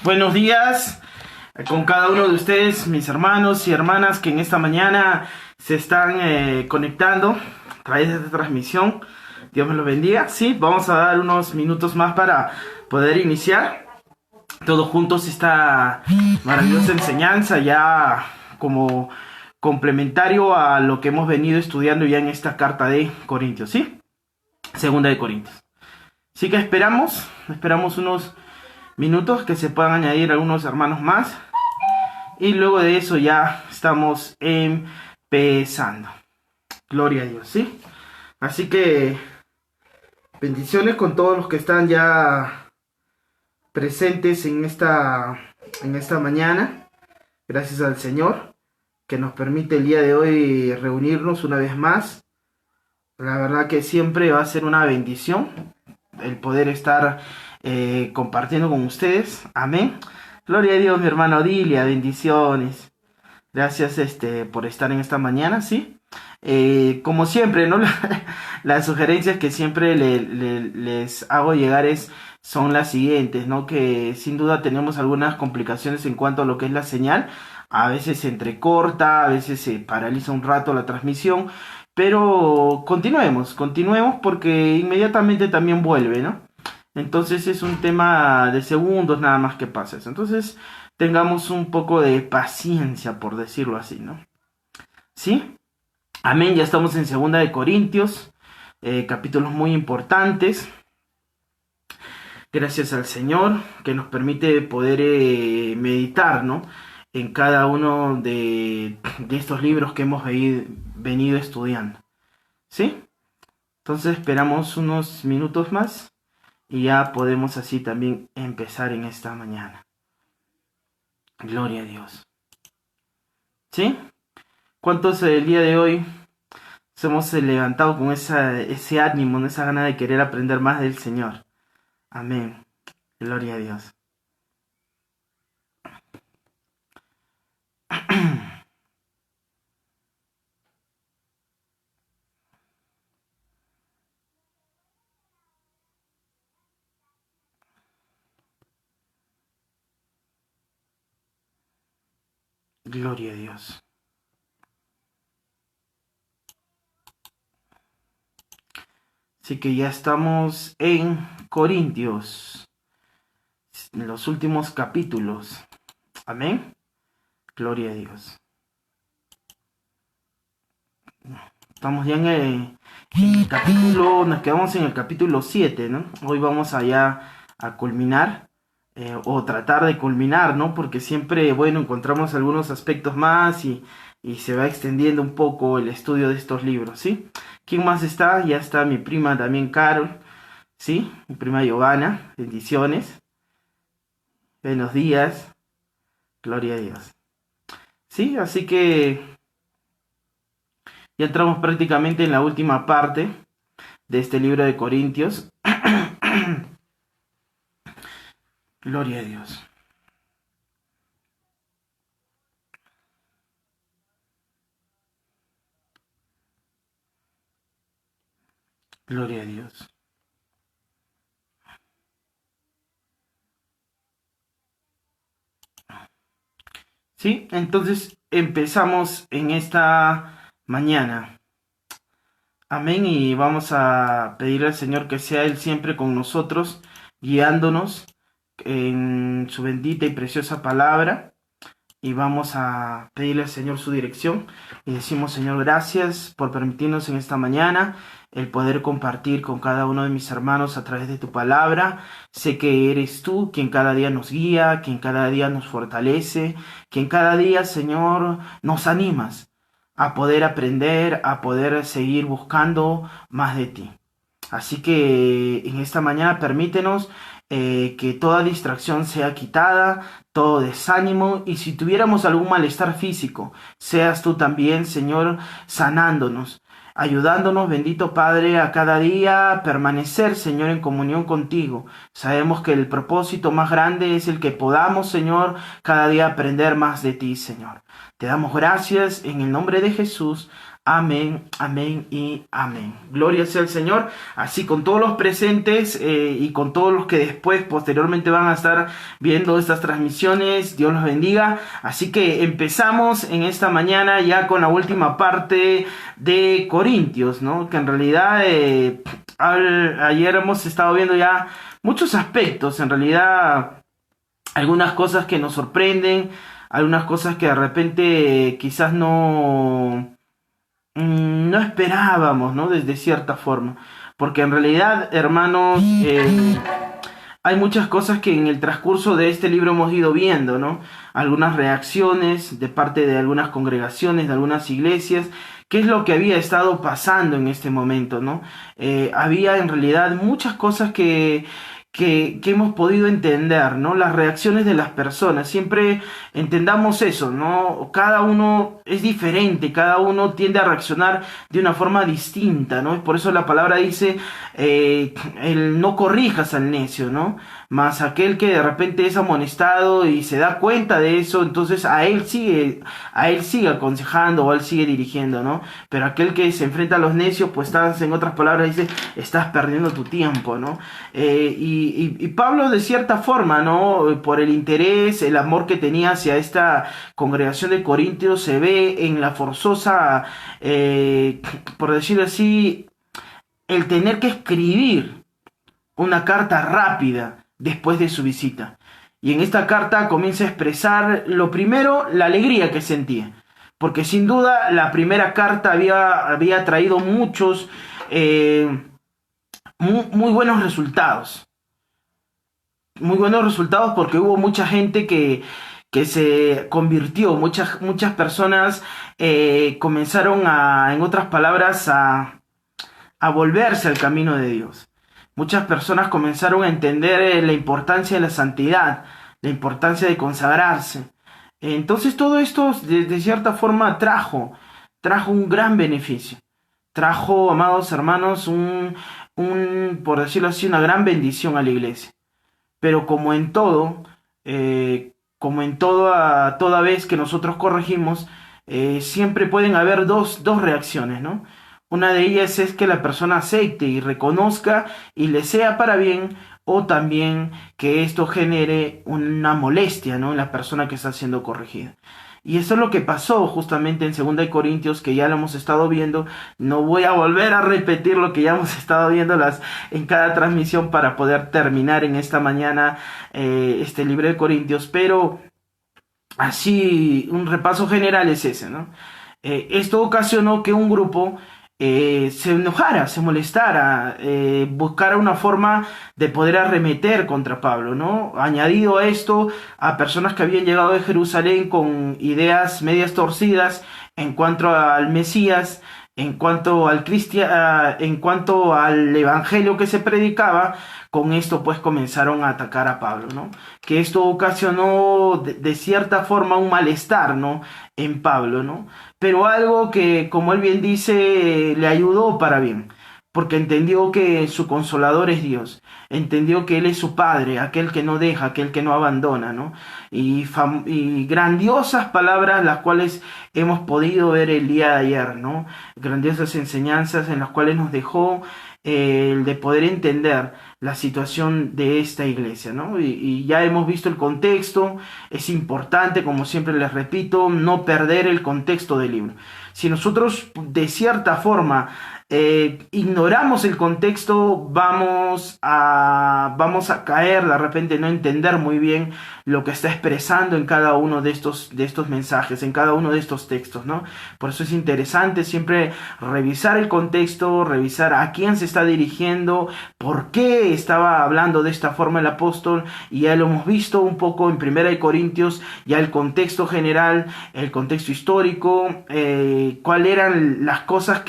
Buenos días con cada uno de ustedes, mis hermanos y hermanas que en esta mañana se están conectando a través de esta transmisión. Dios me los bendiga. Sí, vamos a dar unos minutos más para poder iniciar todos juntos esta maravillosa enseñanza ya como complementario a lo que hemos venido estudiando ya en esta carta de Corintios, ¿sí? Segunda de Corintios. Así que esperamos unos minutos que se puedan añadir algunos hermanos más. Y luego de eso ya estamos empezando. Gloria a Dios, ¿sí? Así que bendiciones con todos los que están ya presentes en esta mañana. Gracias al Señor que nos permite el día de hoy reunirnos una vez más. La verdad que siempre va a ser una bendición el poder estar compartiendo con ustedes. Amén. Gloria a Dios, mi hermano Odilia, bendiciones. Gracias por estar en esta mañana, ¿sí? Como siempre, ¿no? Las sugerencias que siempre les hago llegar son las siguientes, ¿no? Que sin duda tenemos algunas complicaciones en cuanto a lo que es la señal. A veces se entrecorta, a veces se paraliza un rato la transmisión, pero continuemos porque inmediatamente también vuelve, ¿no? Entonces es un tema de segundos nada más que pasa eso. Entonces tengamos un poco de paciencia, por decirlo así, ¿no? ¿Sí? Amén, ya estamos en Segunda de Corintios, capítulos muy importantes. Gracias al Señor que nos permite poder meditar, ¿no? En cada uno de estos libros que hemos venido estudiando. ¿Sí? Entonces esperamos unos minutos más y ya podemos así también empezar en esta mañana. Gloria a Dios. ¿Sí? ¿Cuántos el día de hoy nos hemos levantado con ese ánimo, esa gana de querer aprender más del Señor? Amén. Gloria a Dios. Gloria a Dios. Así que ya estamos en Corintios, en los últimos capítulos. Amén. Gloria a Dios. Estamos ya en el capítulo, nos quedamos en el capítulo 7, ¿no? Hoy vamos allá a culminar, o tratar de culminar, ¿no? Porque siempre, bueno, encontramos algunos aspectos más y se va extendiendo un poco el estudio de estos libros, ¿sí? ¿Quién más está? Ya está mi prima también, Carol, ¿sí? Mi prima Giovanna, bendiciones. Buenos días, gloria a Dios. ¿Sí? Así que ya entramos prácticamente en la última parte de este libro de Corintios. Gloria a Dios. Gloria a Dios. Sí, entonces empezamos en esta mañana. Amén, y vamos a pedirle al Señor que sea Él siempre con nosotros, guiándonos en su bendita y preciosa palabra. Y vamos a pedirle al Señor su dirección. Y decimos, Señor, gracias por permitirnos en esta mañana el poder compartir con cada uno de mis hermanos a través de tu palabra. Sé que eres tú quien cada día nos guía, quien cada día nos fortalece, quien cada día, Señor, nos animas a poder aprender, a poder seguir buscando más de ti. Así que en esta mañana permítenos que toda distracción sea quitada, todo desánimo, y si tuviéramos algún malestar físico, seas tú también, Señor, sanándonos, ayudándonos, bendito Padre, a cada día permanecer, Señor, en comunión contigo. Sabemos que el propósito más grande es el que podamos, Señor, cada día aprender más de ti, Señor. Te damos gracias en el nombre de Jesús. Amén, amén y amén. Gloria sea al Señor. Así con todos los presentes y con todos los que después, posteriormente van a estar viendo estas transmisiones. Dios los bendiga. Así que empezamos en esta mañana ya con la última parte de Corintios, ¿no? Que en realidad ayer hemos estado viendo ya muchos aspectos. En realidad algunas cosas que nos sorprenden, algunas cosas que de repente quizás no esperábamos, ¿no? Desde cierta forma. Porque en realidad, hermanos, hay muchas cosas que en el transcurso de este libro hemos ido viendo, ¿no? Algunas reacciones de parte de algunas congregaciones, de algunas iglesias. ¿Qué es lo que había estado pasando en este momento, ¿no? Había en realidad muchas cosas que hemos podido entender, ¿no? Las reacciones de las personas. Siempre entendamos eso, ¿no? Cada uno es diferente, cada uno tiende a reaccionar de una forma distinta, ¿no? Por eso la palabra dice, el no corrijas al necio, ¿no? Más aquel que de repente es amonestado y se da cuenta de eso, entonces a él sigue aconsejando o a él sigue dirigiendo, ¿no? Pero aquel que se enfrenta a los necios, pues estás, en otras palabras, dice, estás perdiendo tu tiempo, ¿no? Y Pablo de cierta forma, ¿no? Por el interés, el amor que tenía hacia esta congregación de Corintios, se ve en la forzosa, por decirlo así, el tener que escribir una carta rápida después de su visita. Y en esta carta comienza a expresar, lo primero, la alegría que sentía. Porque sin duda la primera carta había traído muchos, muy buenos resultados. Muy buenos resultados porque hubo mucha gente que se convirtió, muchas personas comenzaron en otras palabras, a volverse al camino de Dios. Muchas personas comenzaron a entender la importancia de la santidad, la importancia de consagrarse. Entonces todo esto de cierta forma trajo un gran beneficio. Trajo, amados hermanos, por decirlo así, una gran bendición a la iglesia. Pero como en todo, toda vez que nosotros corregimos, siempre pueden haber dos reacciones, ¿no? Una de ellas es que la persona acepte y reconozca y le sea para bien, o también que esto genere una molestia, ¿no? En la persona que está siendo corregida. Y eso es lo que pasó justamente en 2 Corintios, que ya lo hemos estado viendo. No voy a volver a repetir lo que ya hemos estado viendo en cada transmisión para poder terminar en esta mañana este libro de Corintios, pero así un repaso general es ese, ¿no? Esto ocasionó que un grupo se enojara, se molestara, buscara una forma de poder arremeter contra Pablo, ¿no? Añadido a esto, a personas que habían llegado de Jerusalén con ideas medias torcidas en cuanto al Mesías, en cuanto al evangelio que se predicaba. Con esto pues comenzaron a atacar a Pablo, ¿no? Que esto ocasionó de cierta forma un malestar, ¿no? En Pablo, ¿no? Pero algo que, como él bien dice, le ayudó para bien, porque entendió que su consolador es Dios, entendió que Él es su Padre, aquel que no deja, aquel que no abandona, ¿no? Y grandiosas palabras las cuales hemos podido ver el día de ayer, ¿no? Grandiosas enseñanzas en las cuales nos dejó el de poder entender la situación de esta iglesia, ¿no? Y ya hemos visto el contexto. Es importante, como siempre les repito, no perder el contexto del libro. Si nosotros de cierta forma ignoramos el contexto, vamos a caer de repente, no entender muy bien lo que está expresando en cada uno de estos mensajes, en cada uno de estos textos, ¿no? Por eso es interesante siempre revisar el contexto, revisar a quién se está dirigiendo, por qué estaba hablando de esta forma el apóstol, y ya lo hemos visto un poco en 1 Corintios, ya el contexto general, el contexto histórico, cuáles eran las cosas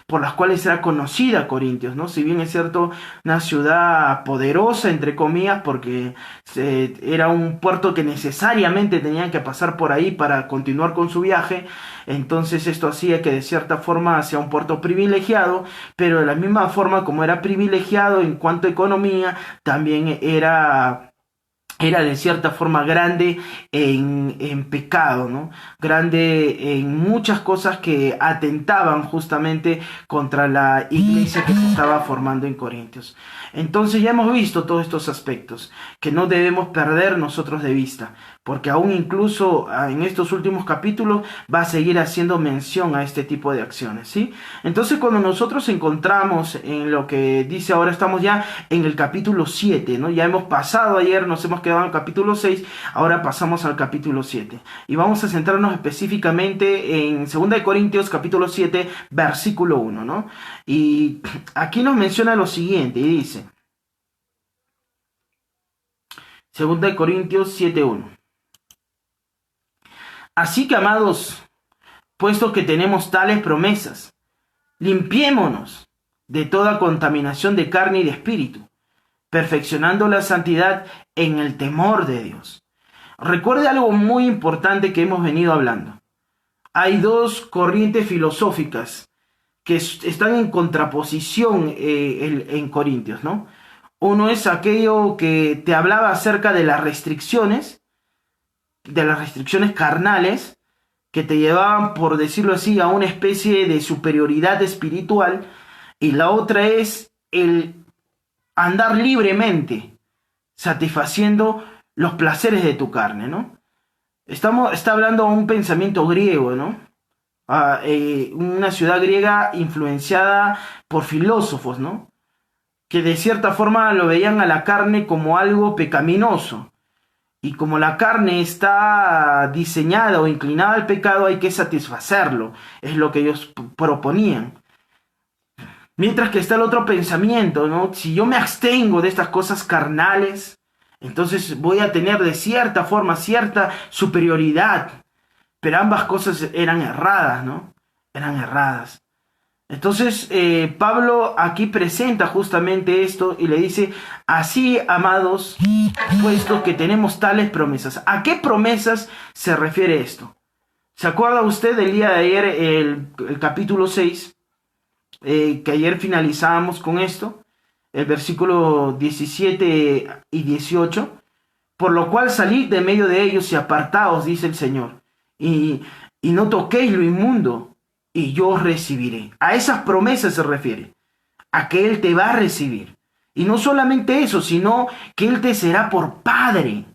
por las cuales era conocida Corintios, ¿no? Si bien es cierto, una ciudad poderosa, entre comillas, porque era un puerto que necesariamente tenían que pasar por ahí para continuar con su viaje. Entonces esto hacía que de cierta forma sea un puerto privilegiado, pero de la misma forma como era privilegiado en cuanto a economía, también era era de cierta forma grande en pecado, ¿no? Grande en muchas cosas que atentaban justamente contra la iglesia que se estaba formando en Corintios. Entonces ya hemos visto todos estos aspectos que no debemos perder nosotros de vista, porque aún incluso en estos últimos capítulos va a seguir haciendo mención a este tipo de acciones, ¿sí? Entonces cuando nosotros encontramos en lo que dice ahora, estamos ya en el capítulo 7, ¿no? Ya hemos pasado ayer, nos hemos quedado en el capítulo 6, ahora pasamos al capítulo 7. Y vamos a centrarnos específicamente en 2 Corintios capítulo 7, versículo 1, ¿no? Y aquí nos menciona lo siguiente, y dice, 2 Corintios 7:1. Así que, amados, puesto que tenemos tales promesas, limpiémonos de toda contaminación de carne y de espíritu, perfeccionando la santidad en el temor de Dios. Recuerde algo muy importante que hemos venido hablando. Hay dos corrientes filosóficas que están en contraposición en Corintios, ¿no? Uno es aquello que te hablaba acerca de las restricciones carnales, que te llevaban, por decirlo así, a una especie de superioridad espiritual, y la otra es el andar libremente, satisfaciendo los placeres de tu carne, ¿no? Está hablando un pensamiento griego, ¿no? Una ciudad griega influenciada por filósofos, ¿no? Que de cierta forma lo veían a la carne como algo pecaminoso. Y como la carne está diseñada o inclinada al pecado, hay que satisfacerlo. Es lo que ellos proponían. Mientras que está el otro pensamiento, ¿no? Si yo me abstengo de estas cosas carnales, entonces voy a tener de cierta forma cierta superioridad. Pero ambas cosas eran erradas, ¿no? Eran erradas. Entonces Pablo aquí presenta justamente esto y le dice, así, amados, puesto que tenemos tales promesas. ¿A qué promesas se refiere esto? ¿Se acuerda usted del día de ayer, el capítulo 6, que ayer finalizábamos con esto? El versículo 17 y 18. Por lo cual salid de medio de ellos y apartaos, dice el Señor, y no toquéis lo inmundo, y yo os recibiré. A esas promesas se refiere, a que Él te va a recibir. Y no solamente eso, sino que Él te será por Padre,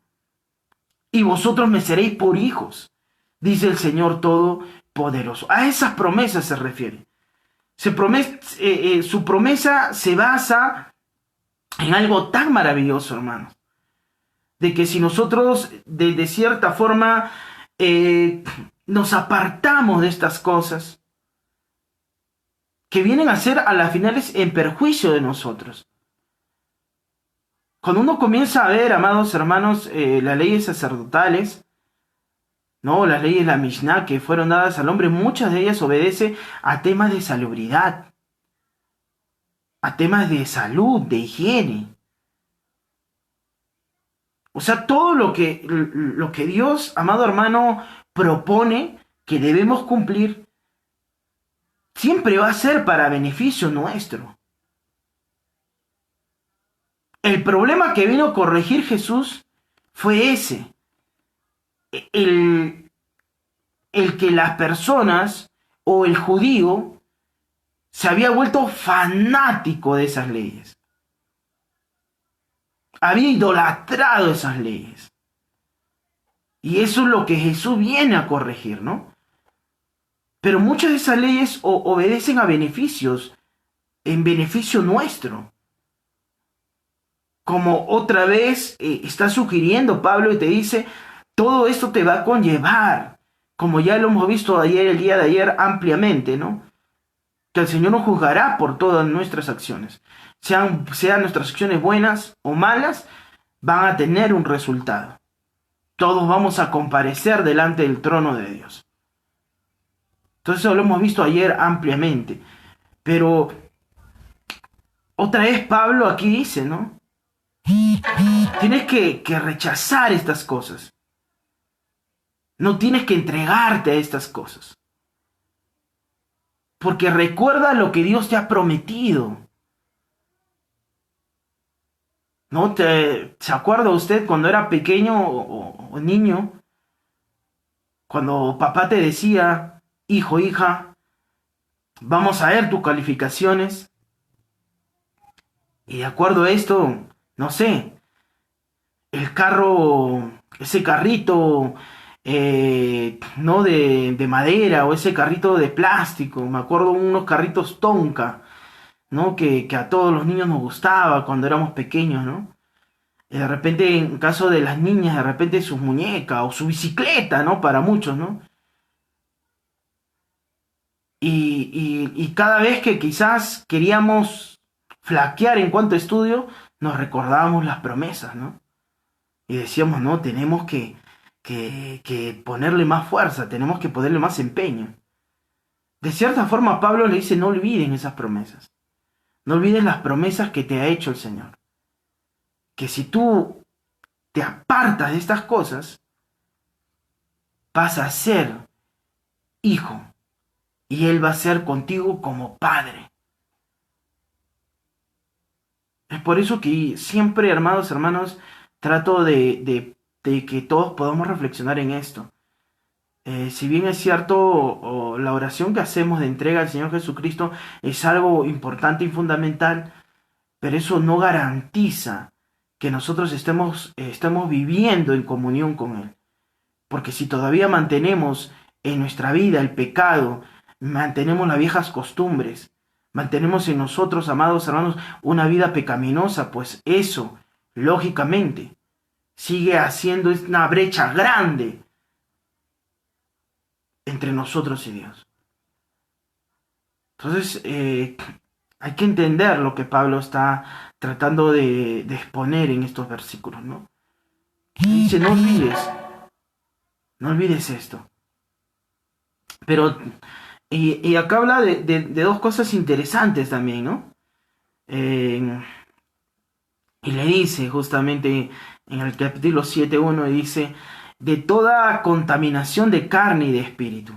y vosotros me seréis por hijos, dice el Señor Todopoderoso. A esas promesas se refiere. Su promesa se basa en algo tan maravilloso, hermanos, de que si nosotros de cierta forma nos apartamos de estas cosas, que vienen a ser a las finales en perjuicio de nosotros. Cuando uno comienza a ver, amados hermanos, las leyes sacerdotales, ¿no? Las leyes de la Mishnah que fueron dadas al hombre, muchas de ellas obedecen a temas de salubridad, a temas de salud, de higiene. O sea, todo lo que Dios, amado hermano, propone que debemos cumplir, siempre va a ser para beneficio nuestro. El problema que vino a corregir Jesús fue ese. El que las personas o el judío se había vuelto fanático de esas leyes. Había idolatrado esas leyes. Y eso es lo que Jesús viene a corregir, ¿no? Pero muchas de esas leyes obedecen a beneficios, en beneficio nuestro. Como otra vez está sugiriendo Pablo y te dice, todo esto te va a conllevar, como ya lo hemos visto ayer, el día de ayer ampliamente, ¿no? Que el Señor nos juzgará por todas nuestras acciones. Sean nuestras acciones buenas o malas, van a tener un resultado. Todos vamos a comparecer delante del trono de Dios. Entonces eso lo hemos visto ayer ampliamente. Pero otra vez Pablo aquí dice, ¿no? Tienes que rechazar estas cosas. No tienes que entregarte a estas cosas. Porque recuerda lo que Dios te ha prometido. ¿No? ¿Se acuerda usted cuando era pequeño o niño? Cuando papá te decía, hijo, hija, vamos a ver tus calificaciones. Y de acuerdo a esto, no sé, el carro, ese carrito, no de madera o ese carrito de plástico. Me acuerdo unos carritos Tonka, ¿no? Que a todos los niños nos gustaba cuando éramos pequeños, ¿no? Y de repente, en caso de las niñas, de repente sus muñecas o su bicicleta, ¿no? Para muchos, ¿no? Y cada vez que quizás queríamos flaquear en cuanto a estudio, nos recordábamos las promesas, ¿no? Y decíamos, no, tenemos que ponerle más fuerza, tenemos que ponerle más empeño. De cierta forma, Pablo le dice, no olviden esas promesas. No olvides las promesas que te ha hecho el Señor. Que si tú te apartas de estas cosas, vas a ser hijo y Él va a ser contigo como padre. Es por eso que siempre, hermanos, trato de que todos podamos reflexionar en esto. Si bien es cierto, la oración que hacemos de entrega al Señor Jesucristo es algo importante y fundamental, pero eso no garantiza que nosotros estemos viviendo en comunión con Él. Porque si todavía mantenemos en nuestra vida el pecado, mantenemos las viejas costumbres, mantenemos en nosotros, amados hermanos, una vida pecaminosa, pues eso, lógicamente, sigue haciendo una brecha grande entre nosotros y Dios. Entonces, hay que entender lo que Pablo está tratando de exponer en estos versículos, ¿no? Dice, no olvides esto. Pero, y acá habla de dos cosas interesantes también, ¿no? Y le dice justamente en el capítulo 7:1, dice, de toda contaminación de carne y de espíritu,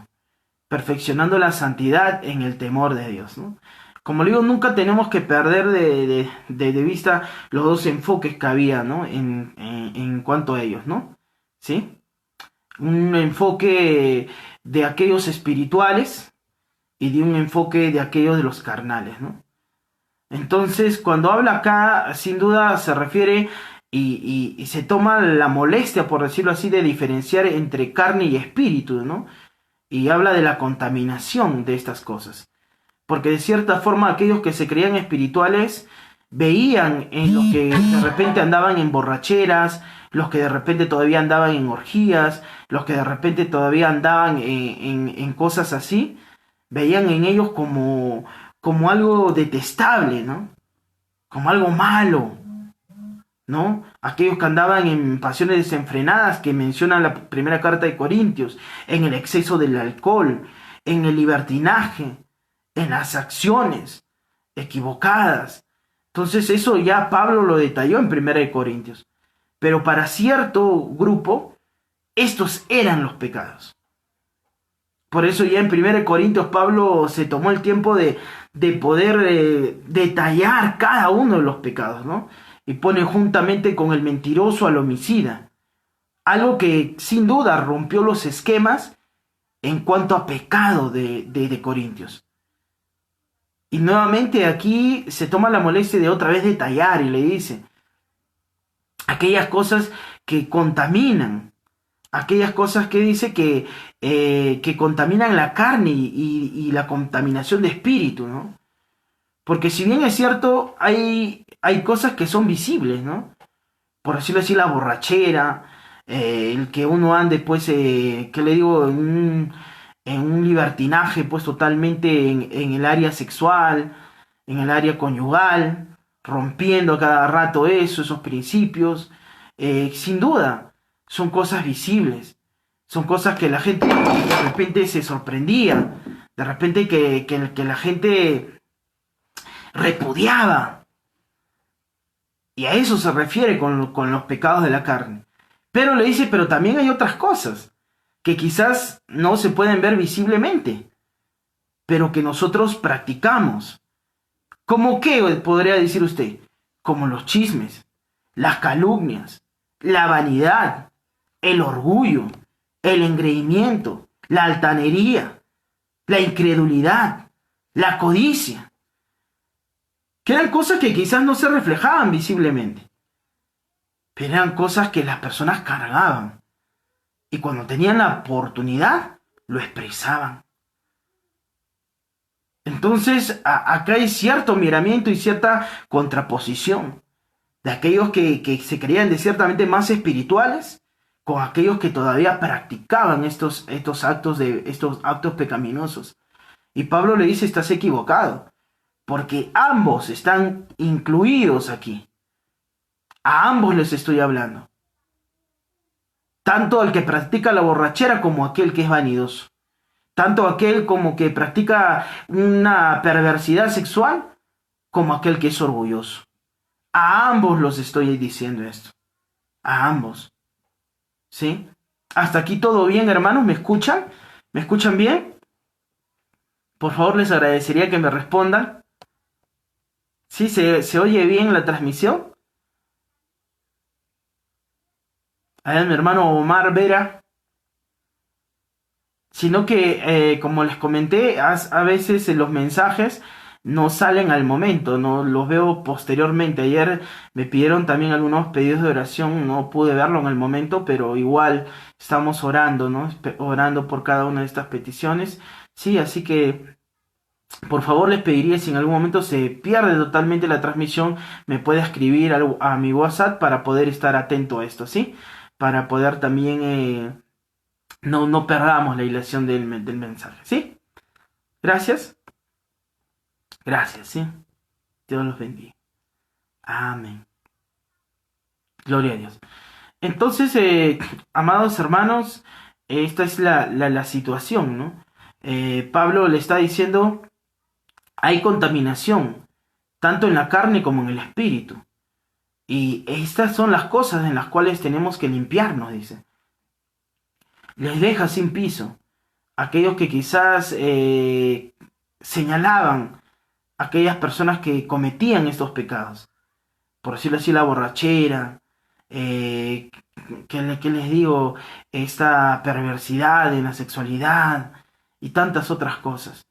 perfeccionando la santidad en el temor de Dios, ¿no? Como le digo, nunca tenemos que perder de vista los dos enfoques que había, ¿no? En cuanto a ellos, ¿no? ¿Sí? Un enfoque de aquellos espirituales y de un enfoque de aquellos de los carnales, ¿no? Entonces, cuando habla acá, sin duda se refiere y se toma la molestia, por decirlo así, de diferenciar entre carne y espíritu, ¿no? Y habla de la contaminación de estas cosas. Porque de cierta forma aquellos que se creían espirituales veían en los que de repente andaban en borracheras, los que de repente todavía andaban en orgías, los que de repente todavía andaban en cosas así, veían en ellos como algo detestable, ¿no? Como algo malo, ¿no? Aquellos que andaban en pasiones desenfrenadas que menciona la primera carta de Corintios, en el exceso del alcohol, en el libertinaje, en las acciones equivocadas. Entonces eso ya Pablo lo detalló en primera de Corintios. Pero para cierto grupo, estos eran los pecados. Por eso ya en 1 Corintios Pablo se tomó el tiempo de poder detallar cada uno de los pecados, ¿no? Y pone juntamente con el mentiroso al homicida. Algo que sin duda rompió los esquemas en cuanto a pecado de Corintios. Y nuevamente aquí se toma la molestia de otra vez detallar y le dice aquellas cosas que contaminan, aquellas cosas que dice que contaminan la carne y la contaminación de espíritu, ¿no? Porque si bien es cierto, hay cosas que son visibles, ¿no? Por decirlo así, la borrachera, el que uno ande, pues, ¿qué le digo? En un libertinaje, pues, totalmente en el área sexual, en el área conyugal, rompiendo a cada rato esos principios, sin duda, son cosas visibles, son cosas que la gente de repente se sorprendía, de repente que la gente repudiaba. Y a eso se refiere con los pecados de la carne. Pero le dice, pero también hay otras cosas que quizás no se pueden ver visiblemente, pero que nosotros practicamos. ¿Cómo qué podría decir usted? Como los chismes, las calumnias, la vanidad, el orgullo, el engreimiento, la altanería, la incredulidad, la codicia, que eran cosas que quizás no se reflejaban visiblemente, pero eran cosas que las personas cargaban y cuando tenían la oportunidad lo expresaban. Entonces acá hay cierto miramiento y cierta contraposición de aquellos que se creían de ciertamente más espirituales con aquellos que todavía practicaban estos actos pecaminosos. Y Pablo le dice, estás equivocado, porque ambos están incluidos aquí. A ambos les estoy hablando. Tanto al que practica la borrachera como aquel que es vanidoso. Tanto aquel como que practica una perversidad sexual como aquel que es orgulloso. A ambos los estoy diciendo esto. A ambos. ¿Sí? Hasta aquí todo bien, hermanos. ¿Me escuchan? ¿Me escuchan bien? Por favor, les agradecería que me respondan. ¿Sí? ¿Se oye bien la transmisión? A ver, mi hermano Omar Vera. Sino que, como les comenté, a veces los mensajes no salen al momento, no los veo posteriormente. Ayer me pidieron también algunos pedidos de oración, no pude verlo en el momento, pero igual estamos orando, ¿no? Orando por cada una de estas peticiones. Sí, así que por favor les pediría si en algún momento se pierde totalmente la transmisión, me puede escribir a mi WhatsApp para poder estar atento a esto, ¿sí? Para poder también no perdamos la ilación del mensaje, ¿sí? Gracias. Gracias, ¿sí? Dios los bendiga. Amén. Gloria a Dios. Entonces, amados hermanos, esta es la situación, ¿no? Pablo le está diciendo, hay contaminación, tanto en la carne como en el espíritu. Y estas son las cosas en las cuales tenemos que limpiarnos, dice. Les deja sin piso. Aquellos que quizás señalaban a aquellas personas que cometían estos pecados. Por decirlo así, la borrachera, eh, que les digo, esta perversidad en la sexualidad y tantas otras cosas.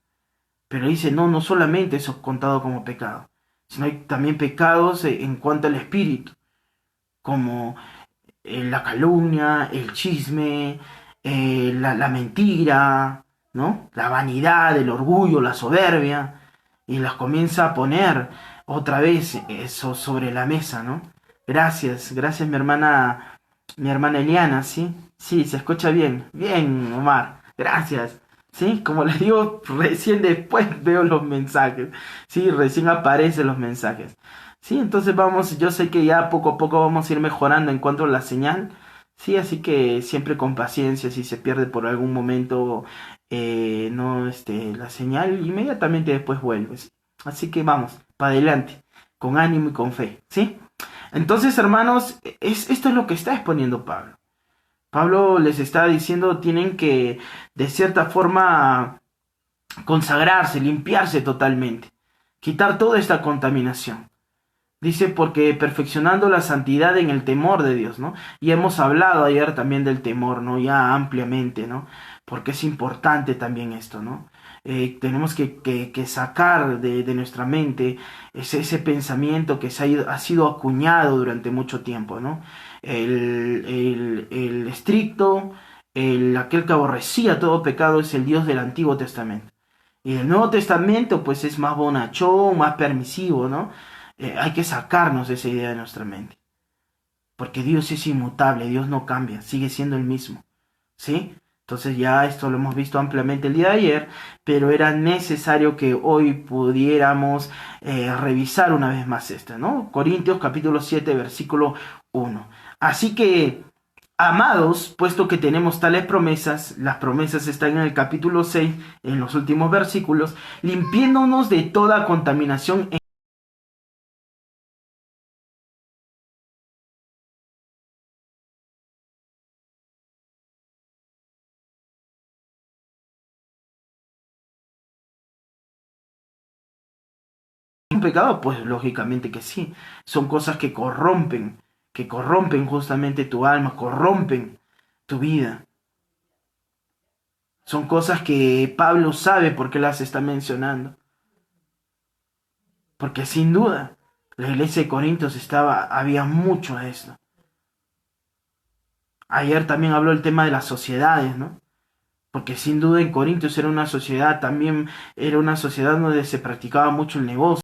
Pero dice, no, no solamente eso es contado como pecado, sino hay también pecados en cuanto al espíritu, como la calumnia, el chisme, la mentira, ¿no? La vanidad, el orgullo, la soberbia, y las comienza a poner otra vez eso sobre la mesa, ¿no? Gracias, gracias mi hermana Eliana, ¿sí? Sí, se escucha bien, bien, Omar, gracias. Sí, como les digo, recién después veo los mensajes. Sí, recién aparecen los mensajes. Sí, entonces vamos, yo sé que ya poco a poco vamos a ir mejorando en cuanto a la señal. Sí, así que siempre con paciencia, si se pierde por algún momento no la señal, inmediatamente después vuelves. Así que vamos, para adelante, con ánimo y con fe, ¿sí? Entonces, hermanos, esto es lo que está exponiendo Pablo. Pablo les está diciendo, tienen que, de cierta forma, consagrarse, limpiarse totalmente, quitar toda esta contaminación. Dice, porque perfeccionando la santidad en el temor de Dios, ¿no? Y hemos hablado ayer también del temor, ¿no? Ya ampliamente, ¿no? Porque es importante también esto, ¿no? Tenemos que sacar de nuestra mente ese pensamiento que ha sido acuñado durante mucho tiempo, ¿no? El estricto, aquel que aborrecía todo pecado es el Dios del Antiguo Testamento. Y el Nuevo Testamento, pues es más bonachón, más permisivo, ¿no? Hay que sacarnos esa idea de nuestra mente. Porque Dios es inmutable, Dios no cambia, sigue siendo el mismo. ¿Sí? Entonces ya esto lo hemos visto ampliamente el día de ayer, pero era necesario que hoy pudiéramos revisar una vez más esto, ¿no? Corintios capítulo 7, versículo 1. Así que, amados, puesto que tenemos tales promesas, las promesas están en el capítulo 6, en los últimos versículos, limpiándonos de toda contaminación un pecado, pues lógicamente que sí. Son cosas que corrompen. que corrompen justamente tu alma, corrompen tu vida. Son cosas que Pablo sabe por qué las está mencionando. Porque sin duda, la iglesia de Corintios había mucho de esto. Ayer también habló el tema de las sociedades, ¿no? Porque sin duda en Corintios era una sociedad, también era una sociedad donde se practicaba mucho el negocio.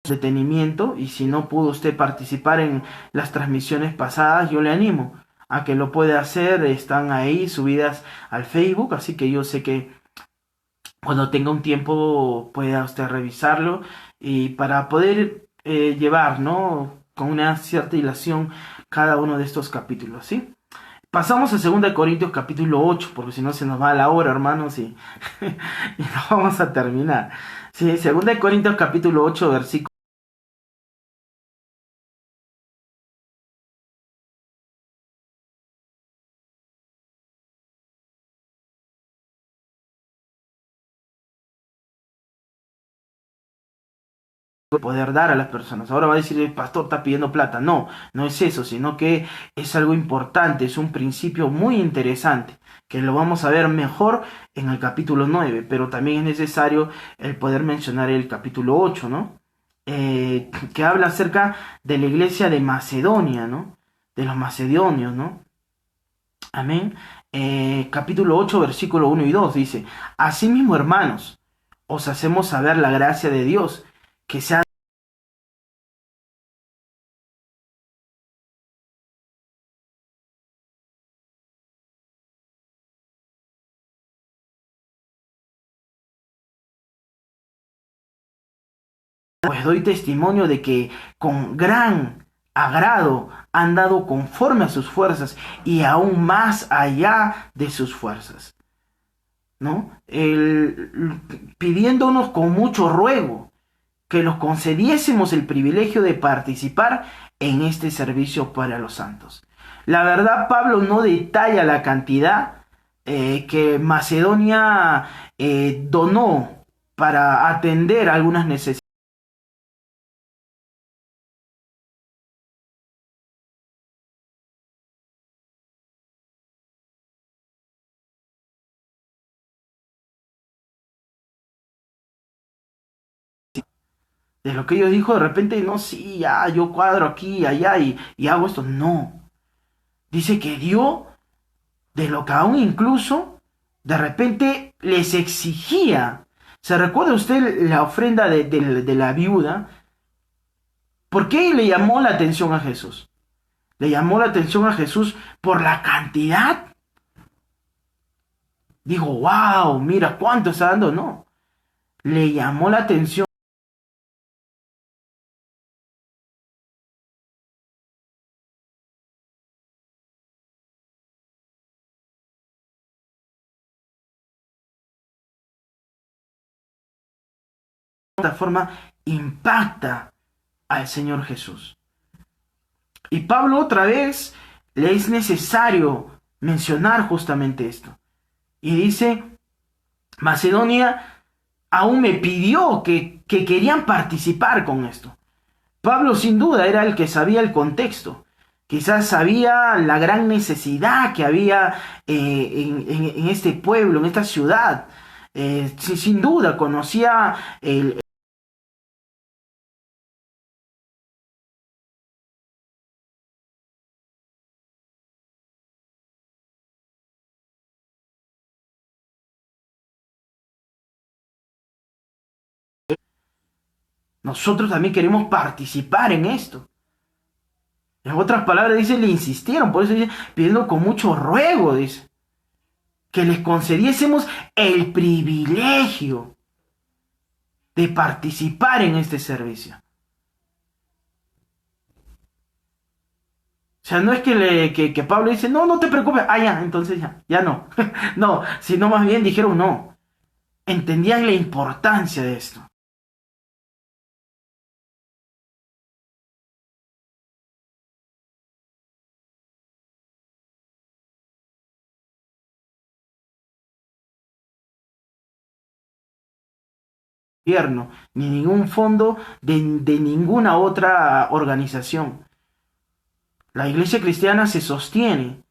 Detenimiento, y si no pudo usted participar en las transmisiones pasadas, yo le animo a que lo pueda hacer. Están ahí subidas al Facebook, así que yo sé que cuando tenga un tiempo pueda usted revisarlo y para poder llevar, ¿no?, con una cierta hilación cada uno de estos capítulos, ¿sí? Pasamos a 2 Corintios capítulo 8, porque si no se nos va la hora, hermanos, y, y no vamos a terminar. Sí, 2 Corintios capítulo 8, versículo. Poder dar a las personas. Ahora va a decir, el pastor está pidiendo plata. No, no es eso, sino que es algo importante, es un principio muy interesante, que lo vamos a ver mejor en el capítulo 9, pero también es necesario el poder mencionar el capítulo 8, ¿no? Que habla acerca de la iglesia de Macedonia, ¿no? De los macedonios, ¿no? Amén. Capítulo 8, versículo 1 y 2 dice, asimismo, hermanos, os hacemos saber la gracia de Dios, que se ha. Pues doy testimonio de que con gran agrado han dado conforme a sus fuerzas y aún más allá de sus fuerzas, ¿no? Pidiéndonos con mucho ruego que los concediésemos el privilegio de participar en este servicio para los santos. La verdad, Pablo no detalla la cantidad que Macedonia donó para atender algunas necesidades. De lo que ellos dijo, de repente, no, sí, ya, yo cuadro aquí, allá y hago esto. No. Dice que dio de lo que aún incluso de repente les exigía. ¿Se recuerda usted la ofrenda de la viuda? ¿Por qué le llamó la atención a Jesús? Le llamó la atención a Jesús por la cantidad. Dijo, wow, mira cuánto está dando. No. Le llamó la atención de esta forma, impacta al Señor Jesús. Y Pablo otra vez le es necesario mencionar justamente esto. Y dice, Macedonia aún me pidió que querían participar con esto. Pablo sin duda era el que sabía el contexto. Quizás sabía la gran necesidad que había en este pueblo, en esta ciudad. Sin duda conocía nosotros también queremos participar en esto. En otras palabras, dice, le insistieron, por eso dice, pidiendo con mucho ruego, dice, que les concediésemos el privilegio de participar en este servicio. O sea, no es que Pablo dice, no, no te preocupes, ya, entonces ya no. No, sino más bien dijeron no. Entendían la importancia de esto. gobierno, ni ningún fondo de ninguna otra organización. La iglesia cristiana se sostiene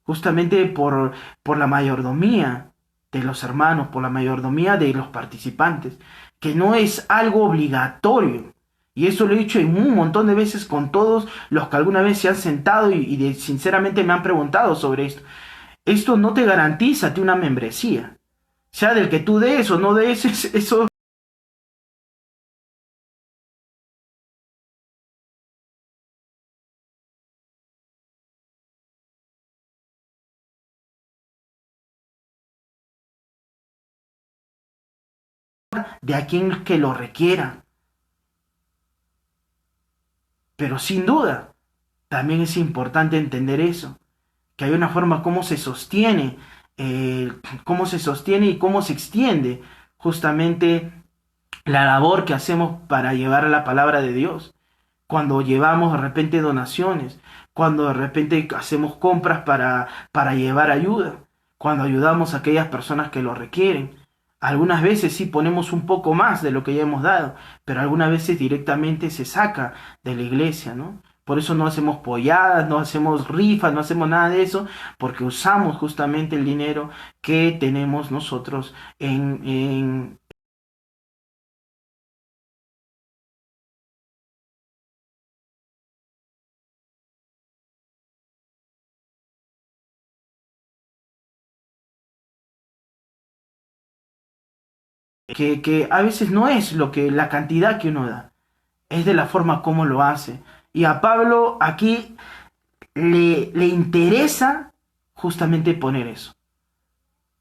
justamente por la mayordomía de los hermanos, por la mayordomía de los participantes, que no es algo obligatorio. Y eso lo he dicho en un montón de veces con todos los que alguna vez se han sentado sinceramente me han preguntado sobre esto. Esto no te garantiza a ti una membresía. Sea del que tú des o no des, eso de a quien que lo requiera. Pero sin duda, también es importante entender eso, que hay una forma cómo se sostiene y cómo se extiende justamente la labor que hacemos para llevar la palabra de Dios. Cuando llevamos de repente donaciones, cuando de repente hacemos compras para llevar ayuda, cuando ayudamos a aquellas personas que lo requieren. Algunas veces sí ponemos un poco más de lo que ya hemos dado, pero algunas veces directamente se saca de la iglesia, ¿no? Por eso no hacemos polladas, no hacemos rifas, no hacemos nada de eso, porque usamos justamente el dinero que tenemos nosotros en que a veces no es la cantidad que uno da, es de la forma como lo hace. Y a Pablo aquí le interesa justamente poner eso.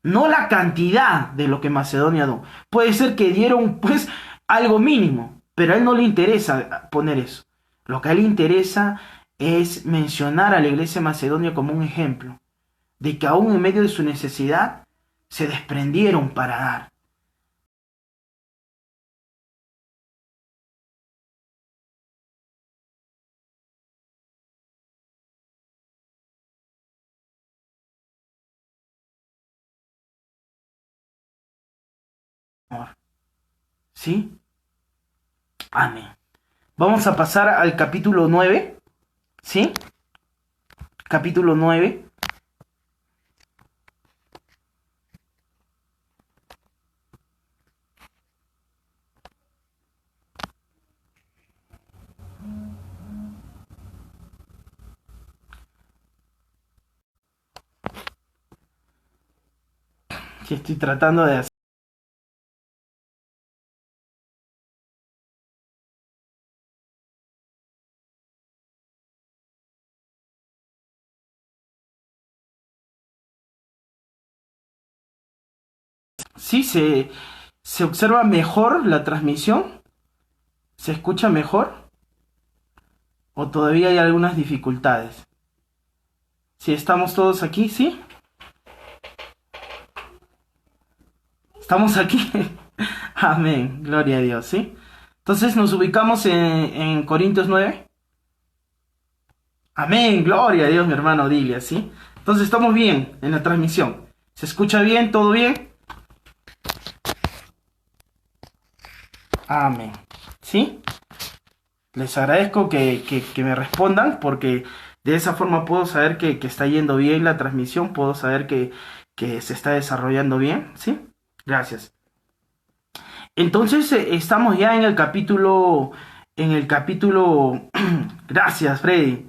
No la cantidad de lo que Macedonia dio. Puede ser que dieron pues algo mínimo, pero a él no le interesa poner eso. Lo que a él le interesa es mencionar a la iglesia de Macedonia como un ejemplo de que aún en medio de su necesidad se desprendieron para dar. ¿Sí? Amén. Vamos a pasar al capítulo 9, ¿sí? Capítulo 9. Sí, estoy tratando de hacer. Sí, se observa mejor la transmisión, se escucha mejor o todavía hay algunas dificultades. Si estamos todos aquí, ¿sí? Estamos aquí. Amén, gloria a Dios, ¿sí? Entonces nos ubicamos en Corintios 9. Amén, gloria a Dios, mi hermano Dilia, ¿sí? Entonces estamos bien en la transmisión. ¿Se escucha bien? ¿Todo bien? Amén. ¿Sí? Les agradezco que me respondan porque de esa forma puedo saber que está yendo bien la transmisión, puedo saber que se está desarrollando bien, ¿sí? Gracias. Entonces estamos ya en el capítulo, gracias Freddy.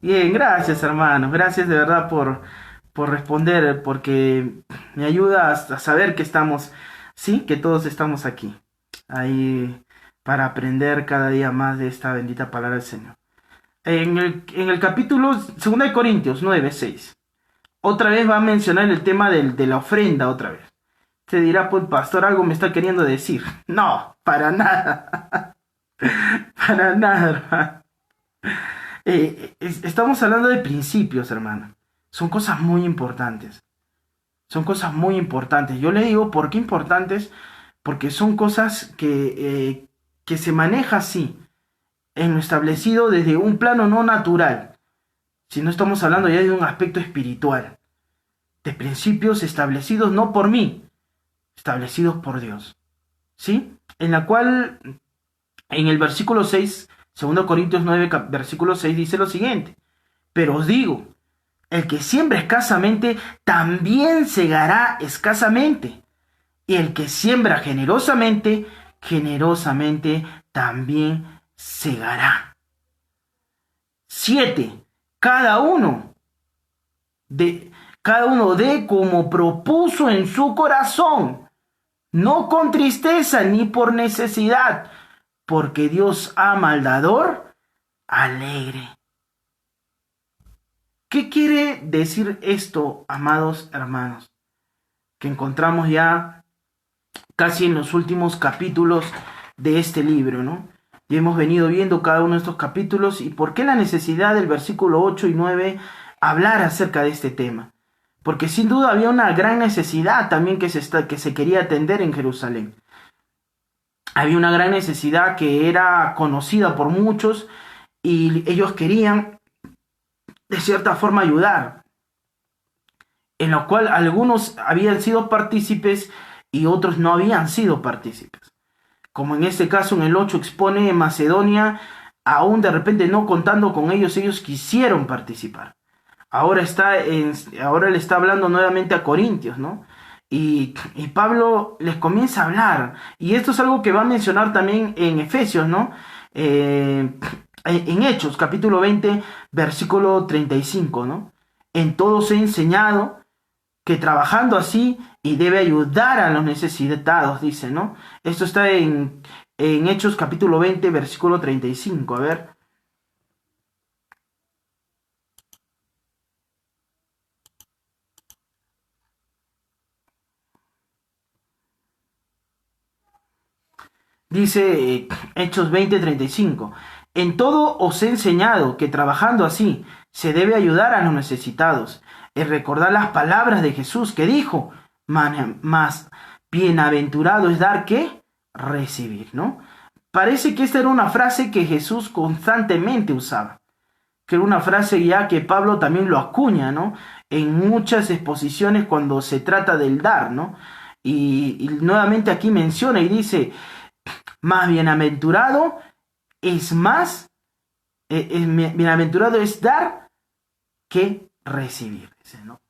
Bien, gracias hermanos, gracias de verdad por responder, porque me ayuda a saber que estamos, sí, que todos estamos aquí, ahí para aprender cada día más de esta bendita palabra del Señor. En el capítulo 2 de Corintios 9:6, otra vez va a mencionar el tema de la ofrenda otra vez. Se dirá, pues pastor, algo me está queriendo decir. No, para nada, para nada, hermano. Estamos hablando de principios, hermano. Son cosas muy importantes. Son cosas muy importantes. Yo le digo, ¿por qué importantes? Porque son cosas que se maneja así, en lo establecido desde un plano no natural, si no estamos hablando ya de un aspecto espiritual, de principios establecidos no por mí, establecidos por Dios. ¿sí? En la cual, en el versículo 6, 2 Corintios 9, versículo 6, dice lo siguiente: pero os digo, el que siembra escasamente, también segará escasamente. Y el que siembra generosamente, generosamente también segará. 7. Cada uno dé como propuso en su corazón, no con tristeza ni por necesidad, porque Dios ama al dador alegre. ¿Qué quiere decir esto, amados hermanos? Que encontramos ya casi en los últimos capítulos de este libro, ¿no? Y hemos venido viendo cada uno de estos capítulos y por qué la necesidad del versículo 8 y 9 hablar acerca de este tema. Porque sin duda había una gran necesidad también que se quería atender en Jerusalén. Había una gran necesidad que era conocida por muchos y ellos querían de cierta forma ayudar, en lo cual algunos habían sido partícipes y otros no habían sido partícipes. Como en este caso en el 8 expone Macedonia, aún de repente no contando con ellos, ellos quisieron participar. Ahora le está hablando nuevamente a Corintios, ¿no? Y Pablo les comienza a hablar. Y esto es algo que va a mencionar también en Efesios, ¿no? En Hechos, capítulo 20, versículo 35, ¿no? En todo os he enseñado que trabajando así y debe ayudar a los necesitados, dice, ¿no? Esto está en Hechos capítulo 20, versículo 35. A ver. Dice Hechos 20, 35. En todo os he enseñado que trabajando así se debe ayudar a los necesitados. Es recordar las palabras de Jesús que dijo, más bienaventurado es dar que recibir, ¿no? Parece que esta era una frase que Jesús constantemente usaba, que era una frase ya que Pablo también lo acuña, ¿no? En muchas exposiciones cuando se trata del dar, ¿no? Y nuevamente aquí menciona y dice, más bienaventurado es más, bienaventurado es dar que recibir, ¿no?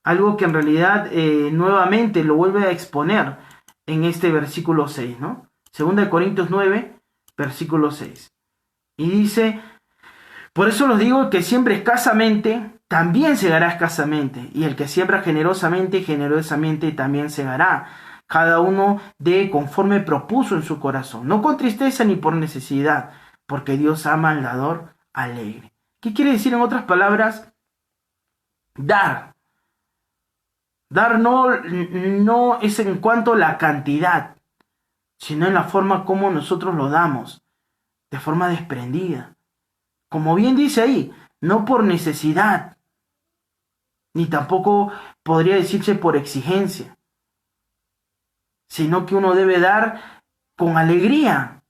Algo que en realidad nuevamente lo vuelve a exponer en este versículo 6, ¿no? 2 Corintios 9, versículo 6. Y dice, por eso los digo, que siempre escasamente, también segará escasamente, y el que siembra generosamente, generosamente también segará. Cada uno dé conforme propuso en su corazón, no con tristeza ni por necesidad, porque Dios ama al dador alegre. ¿Qué quiere decir en otras palabras? Dar. Dar no es en cuanto a la cantidad, sino en la forma como nosotros lo damos, de forma desprendida. Como bien dice ahí, no por necesidad, ni tampoco podría decirse por exigencia, sino que uno debe dar con alegría,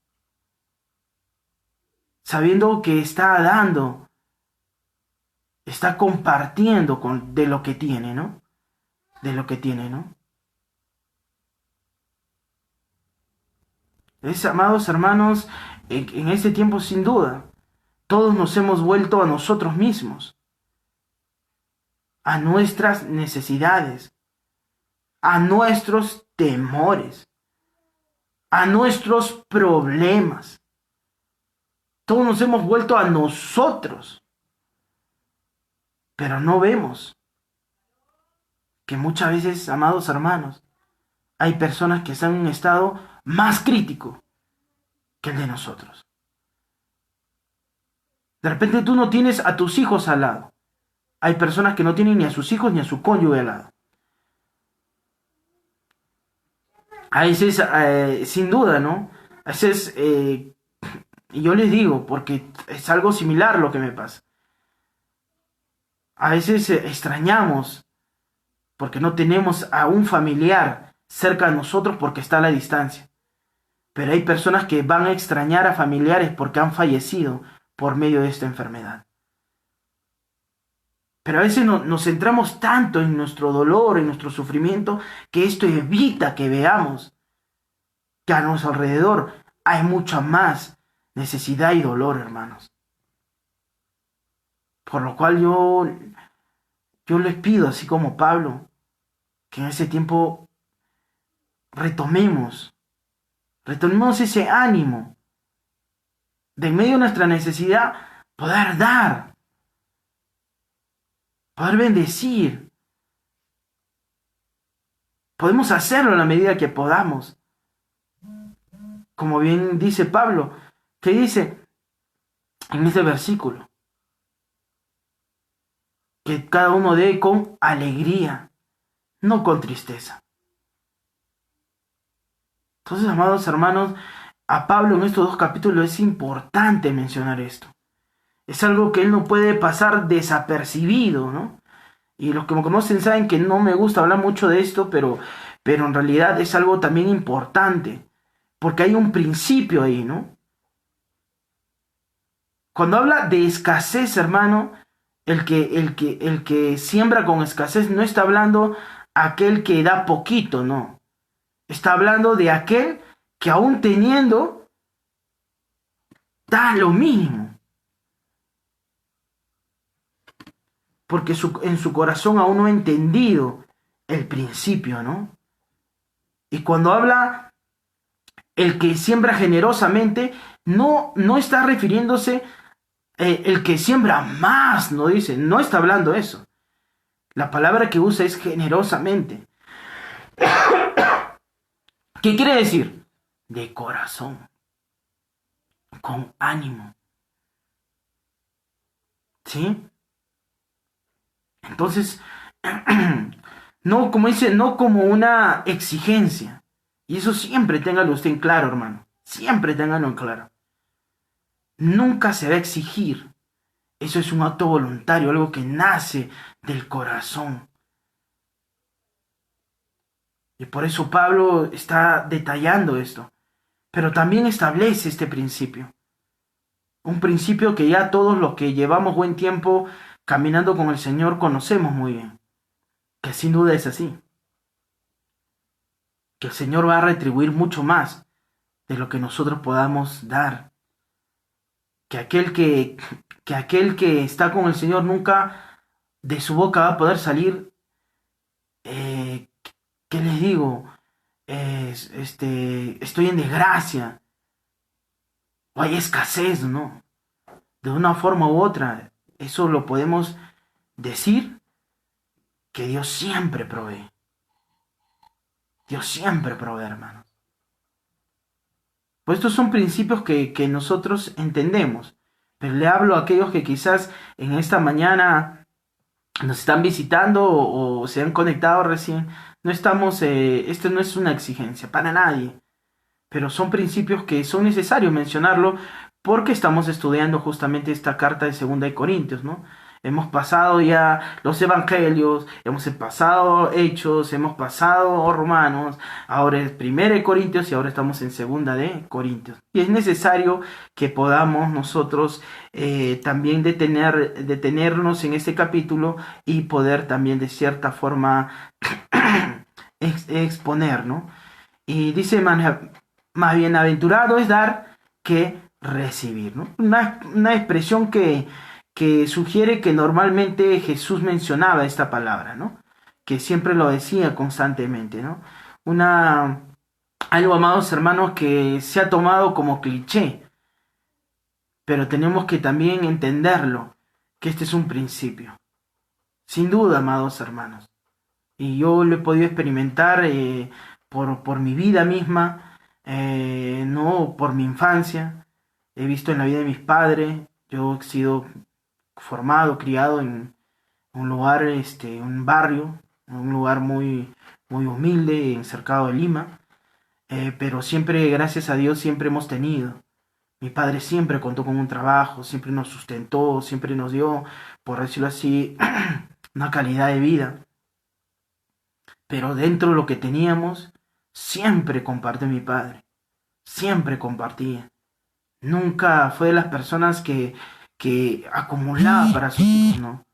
sabiendo que está dando, está compartiendo de lo que tiene, ¿no? De lo que tiene, ¿no? Amados hermanos, en este tiempo sin duda, todos nos hemos vuelto a nosotros mismos, a nuestras necesidades, a nuestros temores, a nuestros problemas. Todos nos hemos vuelto a nosotros, pero no vemos que muchas veces, amados hermanos, hay personas que están en un estado más crítico que el de nosotros. De repente tú no tienes a tus hijos al lado. Hay personas que no tienen ni a sus hijos ni a su cónyuge al lado. A veces, sin duda, ¿no? A veces, y yo les digo, porque es algo similar lo que me pasa. A veces extrañamos porque no tenemos a un familiar cerca de nosotros porque está a la distancia. Pero hay personas que van a extrañar a familiares porque han fallecido por medio de esta enfermedad. Pero a veces nos centramos tanto en nuestro dolor, en nuestro sufrimiento, que esto evita que veamos que a nuestro alrededor hay mucha más necesidad y dolor, hermanos. Por lo cual yo les pido, así como Pablo, que en ese tiempo retomemos, retomemos ese ánimo de en medio de nuestra necesidad poder dar, poder bendecir. Podemos hacerlo en la medida que podamos. Como bien dice Pablo, que dice en este versículo, que cada uno dé con alegría, no con tristeza. Entonces, amados hermanos, a Pablo en estos 2 capítulos es importante mencionar esto. Es algo que él no puede pasar desapercibido, ¿no? Y los que me conocen saben que no me gusta hablar mucho de esto, pero en realidad es algo también importante, porque hay un principio ahí, ¿no? Cuando habla de escasez, hermano, el que siembra con escasez no está hablando aquel que da poquito, no. Está hablando de aquel que aún teniendo, da lo mínimo. Porque en su corazón aún no ha entendido el principio, ¿no? Y cuando habla el que siembra generosamente, no está refiriéndose el que siembra más, no dice, no está hablando eso. La palabra que usa es generosamente. ¿Qué quiere decir? De corazón, con ánimo. ¿Sí? Entonces, no, como dice, no como una exigencia. Y eso siempre téngalo usted en claro, hermano. Siempre téngalo en claro. Nunca se va a exigir. Eso es un acto voluntario, algo que nace del corazón. Y por eso Pablo está detallando esto. Pero también establece este principio. Un principio que ya todos los que llevamos buen tiempo caminando con el Señor conocemos muy bien. Que sin duda es así. Que el Señor va a retribuir mucho más de lo que nosotros podamos dar. Que aquel que está con el Señor nunca de su boca va a poder salir, ¿qué les digo? Estoy en desgracia, o hay escasez, ¿no? De una forma u otra, eso lo podemos decir, que Dios siempre provee. Dios siempre provee, hermanos. Pues estos son principios que nosotros entendemos, pero le hablo a aquellos que quizás en esta mañana nos están visitando o se han conectado recién. No estamos, esto no es una exigencia para nadie, pero son principios que son necesarios mencionarlo porque estamos estudiando justamente esta carta de Segunda de Corintios, ¿no? Hemos pasado ya los evangelios, hemos pasado Hechos, hemos pasado Romanos, ahora es Primera de Corintios y ahora estamos en Segunda de Corintios. Y es necesario que podamos nosotros también detenernos en este capítulo y poder también de cierta forma exponer, ¿no? Y dice, más bienaventurado es dar que recibir, ¿no? Una expresión que sugiere que normalmente Jesús mencionaba esta palabra, ¿no? Que siempre lo decía constantemente, ¿no? Algo, amados hermanos, que se ha tomado como cliché, pero tenemos que también entenderlo, que este es un principio. Sin duda, amados hermanos. Y yo lo he podido experimentar por mi vida misma, no por mi infancia. He visto en la vida de mis padres, yo he sido formado, criado en un lugar, un barrio, un lugar muy, muy humilde, cercado de Lima, pero siempre, gracias a Dios, siempre hemos tenido. Mi padre siempre contó con un trabajo, siempre nos sustentó, siempre nos dio, por decirlo así, una calidad de vida. Pero dentro de lo que teníamos, siempre compartió mi padre, siempre compartía. Nunca fue de las personas que acumulaba para sus hijos, ¿no?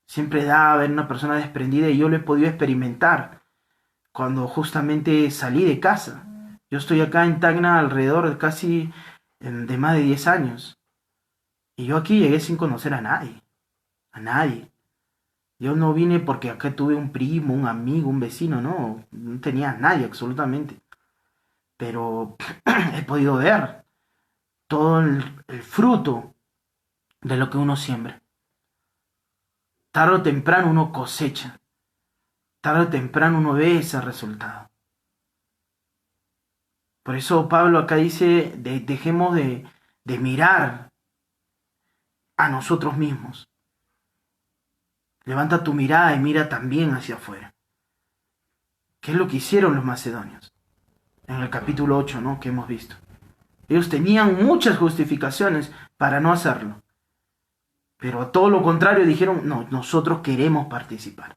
Siempre daba, era una persona desprendida y yo lo he podido experimentar cuando justamente salí de casa. Yo estoy acá en Tacna alrededor de casi de más de 10 años. Y yo aquí llegué sin conocer a nadie. A nadie. Yo no vine porque acá tuve un primo, un amigo, un vecino, no. No tenía a nadie absolutamente. Pero he podido ver todo el fruto de lo que uno siembra. Tarde o temprano uno cosecha. Tarde o temprano uno ve ese resultado. Por eso Pablo acá dice, dejemos de mirar a nosotros mismos. Levanta tu mirada y mira también hacia afuera. ¿Qué es lo que hicieron los macedonios? En el capítulo 8, ¿no? Que hemos visto. Ellos tenían muchas justificaciones para no hacerlo. Pero a todo lo contrario dijeron, no, nosotros queremos participar.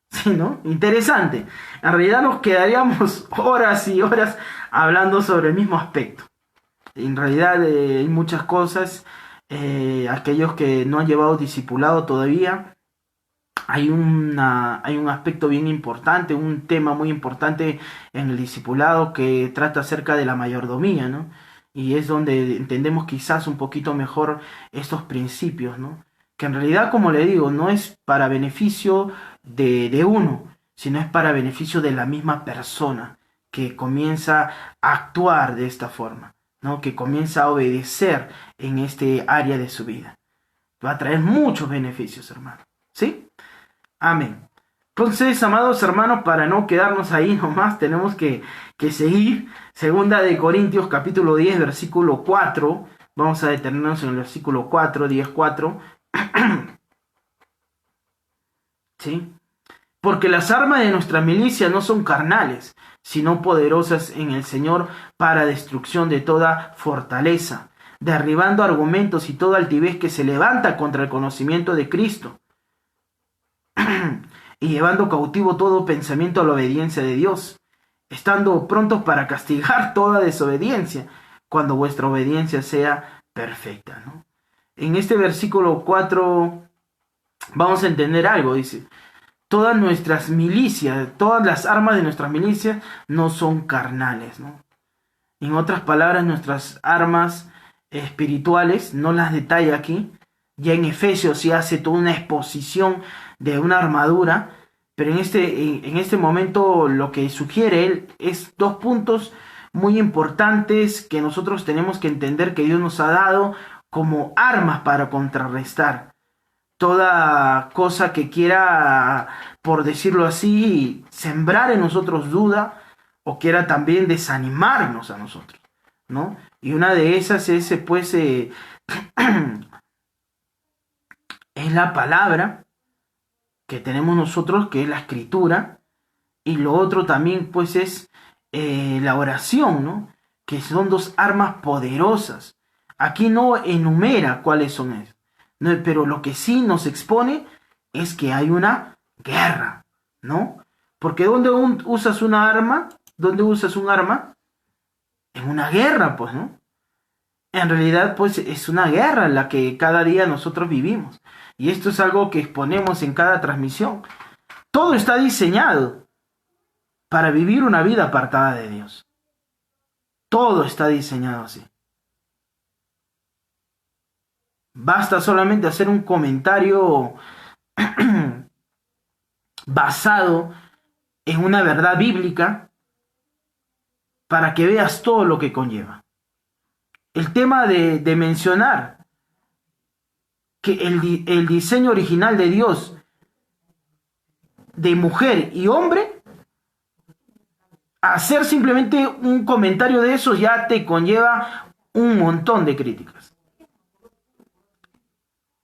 ¿Sí, no? Interesante. En realidad nos quedaríamos horas y horas hablando sobre el mismo aspecto. En realidad hay muchas cosas. Aquellos que no han llevado discipulado todavía, hay un aspecto bien importante, un tema muy importante en el discipulado que trata acerca de la mayordomía, ¿no? Y es donde entendemos quizás un poquito mejor estos principios, ¿no? Que en realidad, como le digo, no es para beneficio de uno, sino es para beneficio de la misma persona que comienza a actuar de esta forma, ¿no? Que comienza a obedecer en este área de su vida. Va a traer muchos beneficios, hermano. ¿Sí? Amén. Entonces, amados hermanos, para no quedarnos ahí nomás, tenemos que seguir. Segunda de Corintios, capítulo 10, versículo 4. Vamos a detenernos en el versículo 4, 10, 4. ¿Sí? Porque las armas de nuestra milicia no son carnales, sino poderosas en el Señor para destrucción de toda fortaleza, derribando argumentos y toda altivez que se levanta contra el conocimiento de Cristo, y llevando cautivo todo pensamiento a la obediencia de Dios, estando prontos para castigar toda desobediencia, cuando vuestra obediencia sea perfecta, ¿no? En este versículo 4 vamos a entender algo, dice, todas nuestras milicias, todas las armas de nuestras milicias no son carnales, ¿no? En otras palabras, nuestras armas espirituales, no las detalla aquí, ya en Efesios sí hace toda una exposición de una armadura, pero en este momento lo que sugiere él es dos puntos muy importantes que nosotros tenemos que entender que Dios nos ha dado como armas para contrarrestar toda cosa que quiera, por decirlo así, sembrar en nosotros duda o quiera también desanimarnos a nosotros, ¿no? Y una de esas es, pues, es la palabra que tenemos nosotros, que es la escritura, y lo otro también, pues, es la oración, ¿no? Que son dos armas poderosas. Aquí no enumera cuáles son esas, ¿no? Pero lo que sí nos expone es que hay una guerra, ¿no? Porque ¿dónde usas una arma? ¿Dónde usas un arma? En una guerra, pues, ¿no? En realidad, pues, es una guerra en la que cada día nosotros vivimos. Y esto es algo que exponemos en cada transmisión. Todo está diseñado para vivir una vida apartada de Dios. Todo está diseñado así. Basta solamente hacer un comentario basado en una verdad bíblica para que veas todo lo que conlleva. El tema de mencionar que el diseño original de Dios de mujer y hombre, hacer simplemente un comentario de eso ya te conlleva un montón de críticas.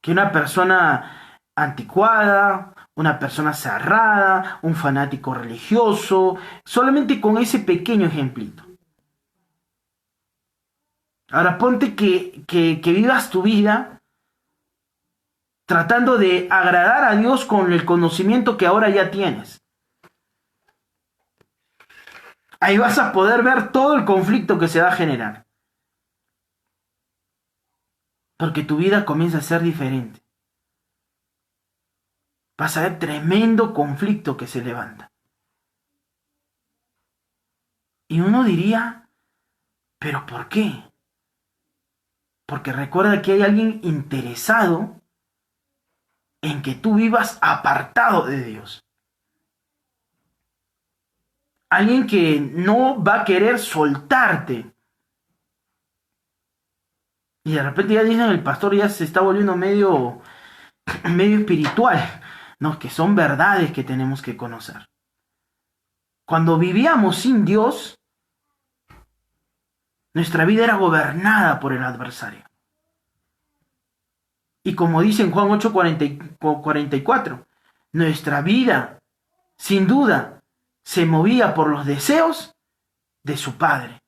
Que una persona anticuada, una persona cerrada, un fanático religioso, solamente con ese pequeño ejemplito. Ahora ponte que vivas tu vida tratando de agradar a Dios con el conocimiento que ahora ya tienes. Ahí vas a poder ver todo el conflicto que se va a generar. Porque tu vida comienza a ser diferente. Vas a ver tremendo conflicto que se levanta. Y uno diría, ¿pero por qué? Porque recuerda que hay alguien interesado en que tú vivas apartado de Dios. Alguien que no va a querer soltarte. Y de repente ya dicen, el pastor ya se está volviendo medio espiritual. No, que son verdades que tenemos que conocer. Cuando vivíamos sin Dios, nuestra vida era gobernada por el adversario. Y como dice en Juan 8:44, nuestra vida, sin duda, se movía por los deseos de su Padre.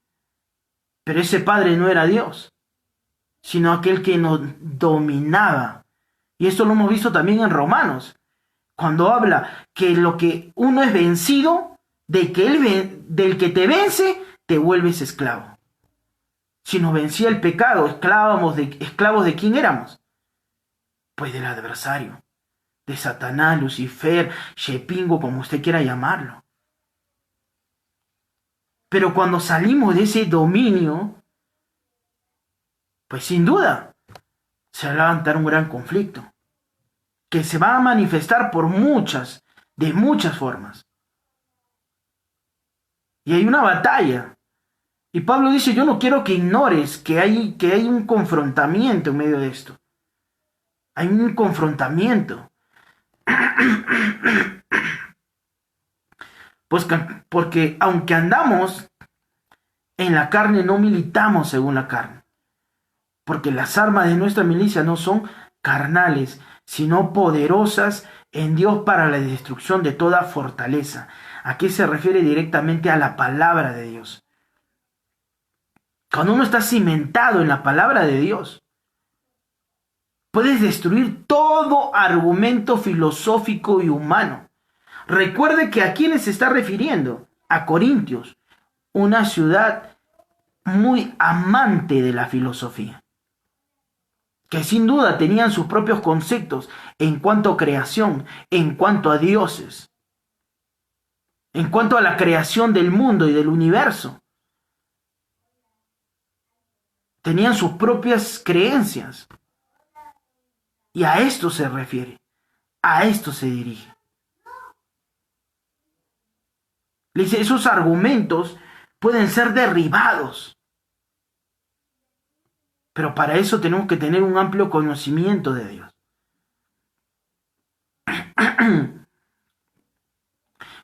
Pero ese Padre no era Dios, sino aquel que nos dominaba. Y esto lo hemos visto también en Romanos, cuando habla que lo que uno es vencido, del que te vence, te vuelves esclavo. Si nos vencía el pecado, esclavos de quién éramos, pues del adversario, de Satanás, Lucifer, Shepingo, como usted quiera llamarlo. Pero cuando salimos de ese dominio, pues sin duda se va a levantar un gran conflicto, que se va a manifestar de muchas formas. Y hay una batalla. Y Pablo dice, yo no quiero que ignores que hay un confrontamiento en medio de esto. Hay un confrontamiento. Pues porque aunque andamos en la carne, no militamos según la carne. Porque las armas de nuestra milicia no son carnales, sino poderosas en Dios para la destrucción de toda fortaleza. Aquí se refiere directamente a la palabra de Dios. Cuando uno está cimentado en la palabra de Dios, puedes destruir todo argumento filosófico y humano. Recuerde que a quiénes se está refiriendo: a Corintios, una ciudad muy amante de la filosofía, que sin duda tenían sus propios conceptos en cuanto a creación, en cuanto a dioses, en cuanto a la creación del mundo y del universo. Tenían sus propias creencias. Y a esto se refiere, a esto se dirige. Le dice, esos argumentos pueden ser derribados. Pero para eso tenemos que tener un amplio conocimiento de Dios.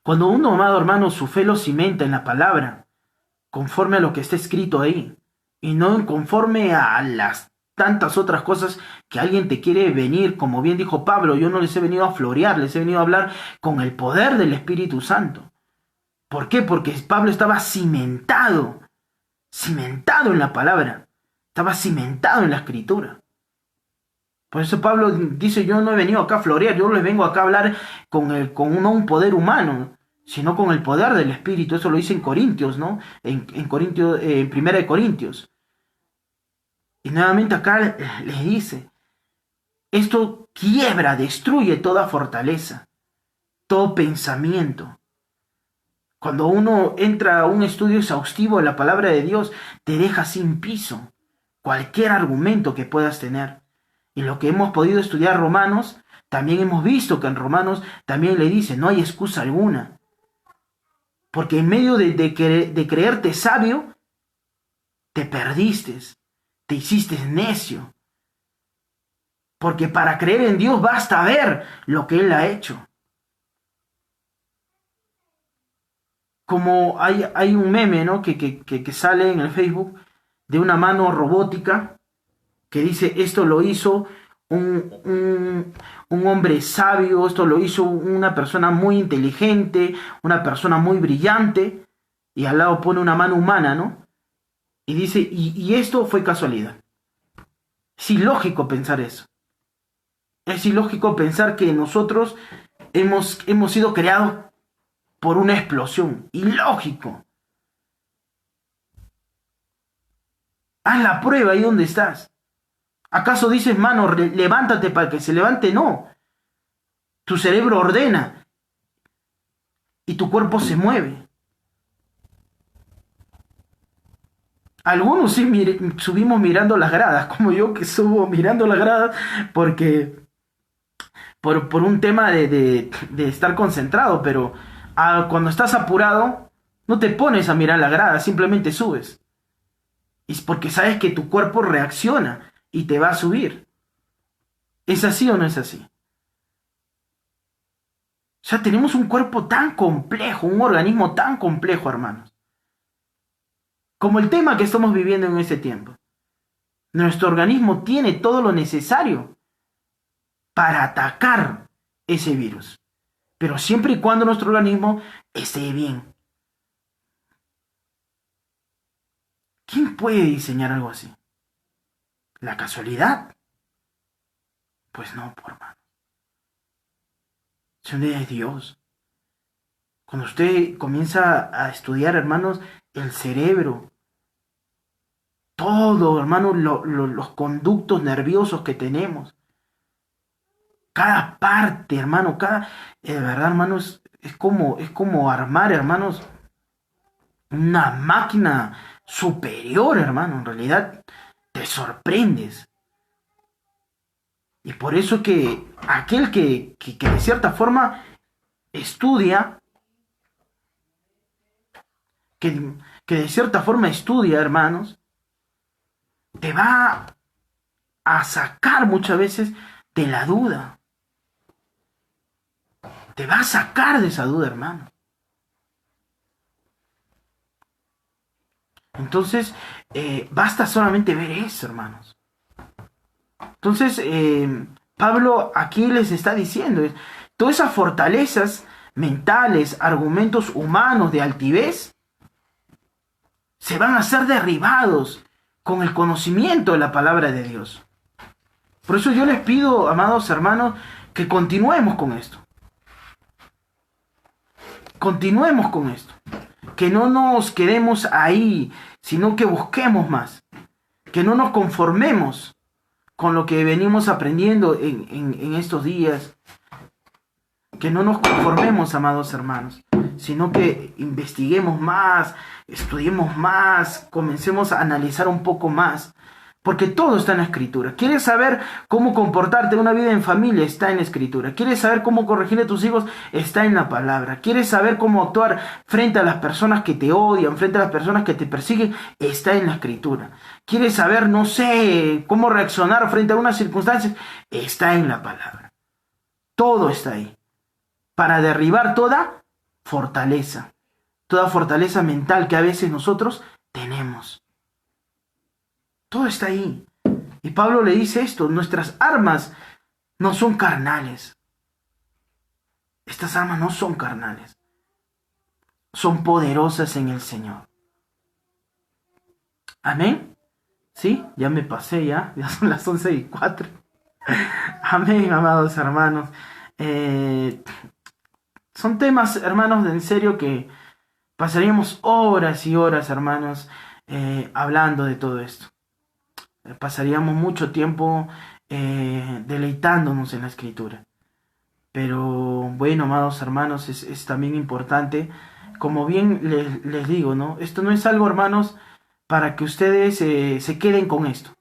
Cuando uno, amado hermano, su fe lo cimenta en la palabra, conforme a lo que está escrito ahí, y no conforme a las tantas otras cosas que alguien te quiere venir, como bien dijo Pablo, yo no les he venido a florear, les he venido a hablar con el poder del Espíritu Santo. ¿Por qué? Porque Pablo estaba cimentado en la palabra, estaba cimentado en la escritura. Por eso Pablo dice, yo no he venido acá a florear, yo les vengo acá a hablar con no un poder humano, sino con el poder del Espíritu. Eso lo dice en Corintios, ¿no? En Corintios, en Primera de Corintios. Y nuevamente acá les dice, esto quiebra, destruye toda fortaleza, todo pensamiento. Cuando uno entra a un estudio exhaustivo de la palabra de Dios, te deja sin piso cualquier argumento que puedas tener. Y lo que hemos podido estudiar Romanos, también hemos visto que en Romanos también le dice, no hay excusa alguna. Porque en medio de creerte sabio, te perdiste, te hiciste necio. Porque para creer en Dios basta ver lo que Él ha hecho. Como hay un meme, ¿no? que sale en el Facebook de una mano robótica que dice, esto lo hizo un hombre sabio, esto lo hizo una persona muy inteligente, una persona muy brillante, y al lado pone una mano humana, ¿no? Y dice, y esto fue casualidad. Es ilógico pensar eso. Es ilógico pensar que nosotros hemos sido creados por una explosión. Ilógico. Haz la prueba ahí donde estás. ¿Acaso dices, mano, levántate para que se levante? No. Tu cerebro ordena y tu cuerpo se mueve. Algunos sí subimos mirando las gradas, como yo que subo mirando las gradas porque por un tema de estar concentrado, pero cuando estás apurado no te pones a mirar las gradas, simplemente subes. Y es porque sabes que tu cuerpo reacciona y te va a subir. ¿Es así o no es así? O sea, tenemos un cuerpo tan complejo, un organismo tan complejo, hermanos. Como el tema que estamos viviendo en este tiempo. Nuestro organismo tiene todo lo necesario para atacar ese virus. Pero siempre y cuando nuestro organismo esté bien. ¿Quién puede diseñar algo así? ¿La casualidad? Pues no, por hermano. Eso es Dios. Cuando usted comienza a estudiar, hermanos, el cerebro, todo, hermanos, los conductos nerviosos que tenemos, cada parte, hermano, de verdad, hermanos, es como armar, hermanos, una máquina superior, hermano. En realidad, te sorprendes. Y por eso que aquel que de cierta forma estudia, que de cierta forma estudia, hermanos, te va a sacar muchas veces de la duda. Te va a sacar de esa duda, hermano. Entonces, basta solamente ver eso, hermanos. Entonces, Pablo aquí les está diciendo, todas esas fortalezas mentales, argumentos humanos de altivez, se van a ser derribados con el conocimiento de la palabra de Dios. Por eso yo les pido, amados hermanos, que continuemos con esto. Continuemos con esto. Que no nos quedemos ahí, sino que busquemos más. Que no nos conformemos con lo que venimos aprendiendo en estos días. Que no nos conformemos, amados hermanos, sino que investiguemos más, estudiemos más, comencemos a analizar un poco más. Porque todo está en la Escritura. ¿Quieres saber cómo comportarte en una vida en familia? Está en la Escritura. ¿Quieres saber cómo corregir a tus hijos? Está en la palabra. ¿Quieres saber cómo actuar frente a las personas que te odian, frente a las personas que te persiguen? Está en la Escritura. ¿Quieres saber, no sé, cómo reaccionar frente a unas circunstancias? Está en la palabra. Todo está ahí. Para derribar toda fortaleza mental que a veces nosotros tenemos. Todo está ahí. Y Pablo le dice esto, nuestras armas no son carnales. Estas armas no son carnales. Son poderosas en el Señor. Amén. ¿Sí? Ya me pasé ya son las 11:04. Amén, amados hermanos. Son temas, hermanos, en serio que pasaríamos horas y horas, hermanos, hablando de todo esto. Pasaríamos mucho tiempo deleitándonos en la Escritura. Pero bueno, amados hermanos, es también importante, como bien les digo, ¿no? Esto no es algo, hermanos, para que ustedes se queden con esto,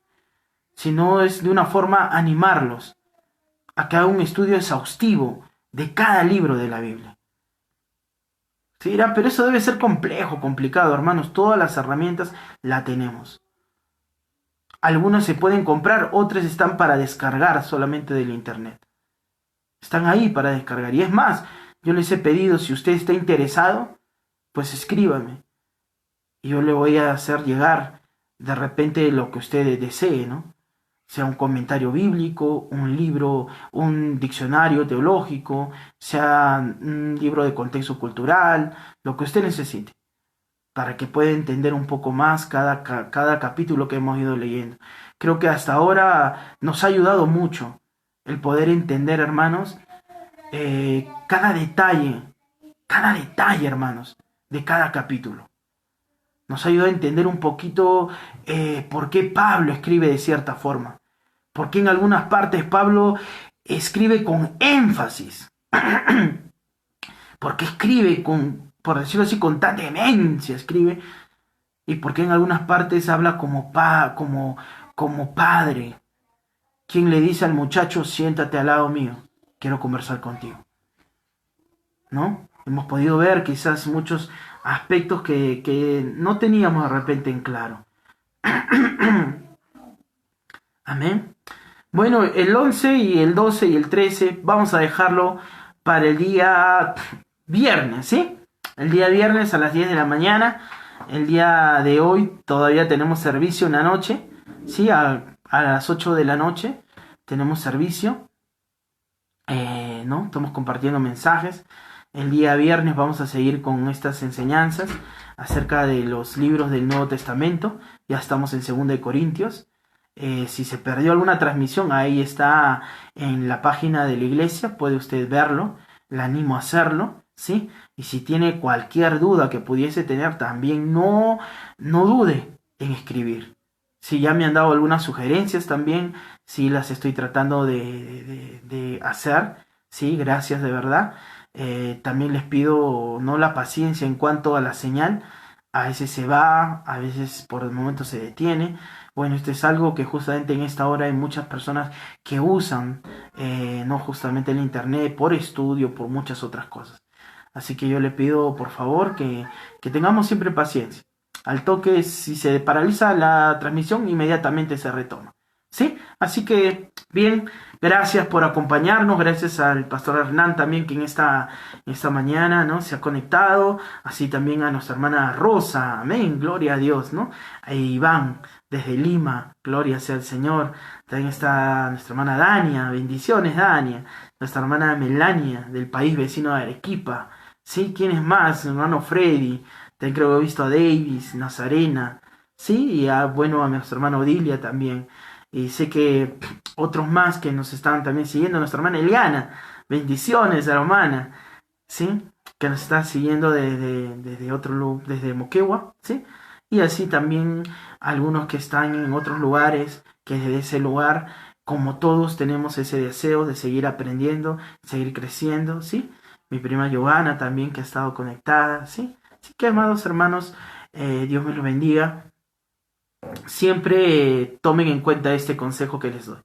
sino es de una forma animarlos a que hagan un estudio exhaustivo de cada libro de la Biblia. Se dirán, pero eso debe ser complejo, complicado, hermanos. Todas las herramientas las tenemos. Algunas se pueden comprar, otras están para descargar solamente del internet. Están ahí para descargar. Y es más, yo les he pedido, si usted está interesado, pues escríbame. Y yo le voy a hacer llegar de repente lo que usted desee, ¿no? Sea un comentario bíblico, un libro, un diccionario teológico, sea un libro de contexto cultural, lo que usted necesite, para que pueda entender un poco más cada capítulo que hemos ido leyendo. Creo que hasta ahora nos ha ayudado mucho el poder entender, hermanos, cada detalle, hermanos, de cada capítulo. Nos ayuda a entender un poquito por qué Pablo escribe de cierta forma. Por qué en algunas partes Pablo escribe con énfasis. Porque escribe por decirlo así, con tanta demencia escribe. ¿Y por qué en algunas partes habla como padre? ¿Quién le dice al muchacho, siéntate al lado mío, quiero conversar contigo? ¿No? Hemos podido ver quizás muchos aspectos que no teníamos de repente en claro. Amén. Bueno, el 11 y el 12 y el 13 vamos a dejarlo para el día viernes, ¿sí? El día viernes a las 10 de la mañana. El día de hoy todavía tenemos servicio en la noche, ¿sí? A las 8 de la noche tenemos servicio, ¿no? Estamos compartiendo mensajes. El día viernes vamos a seguir con estas enseñanzas acerca de los libros del Nuevo Testamento. Ya estamos en 2 de Corintios. Si se perdió alguna transmisión, ahí está en la página de la iglesia, puede usted verlo, le animo a hacerlo, ¿sí? Y si tiene cualquier duda que pudiese tener, también no dude en escribir. Si ya me han dado algunas sugerencias también, si las estoy tratando de hacer, ¿sí? Gracias de verdad. También les pido no la paciencia en cuanto a la señal, a veces se va, a veces por el momento se detiene. Bueno, esto es algo que justamente en esta hora hay muchas personas que usan, no justamente el internet por estudio, por muchas otras cosas. Así que yo le pido por favor que tengamos siempre paciencia. Al toque, si se paraliza la transmisión, inmediatamente se retoma. ¿Sí? Así que, bien, gracias por acompañarnos, gracias al pastor Hernán también que en esta mañana, ¿no? Se ha conectado, así también a nuestra hermana Rosa, amén, gloria a Dios, ¿no? A Iván, desde Lima, gloria sea al Señor. También está nuestra hermana Dania, bendiciones Dania, nuestra hermana Melania, del país vecino de Arequipa, ¿sí? ¿Quién es más? Hermano Freddy, también creo que he visto a Davis, Nazarena, ¿sí? Y bueno, a nuestro hermano Odilia también. Y sé que otros más que nos están también siguiendo, nuestra hermana Eliana, bendiciones hermana, ¿sí? Que nos está siguiendo desde otro lugar, desde Moquegua, ¿sí? Y así también algunos que están en otros lugares, que desde ese lugar, como todos, tenemos ese deseo de seguir aprendiendo, seguir creciendo, ¿sí? Mi prima Giovanna también que ha estado conectada, ¿sí? Así que, amados hermanos, Dios me los bendiga. Siempre tomen en cuenta este consejo que les doy.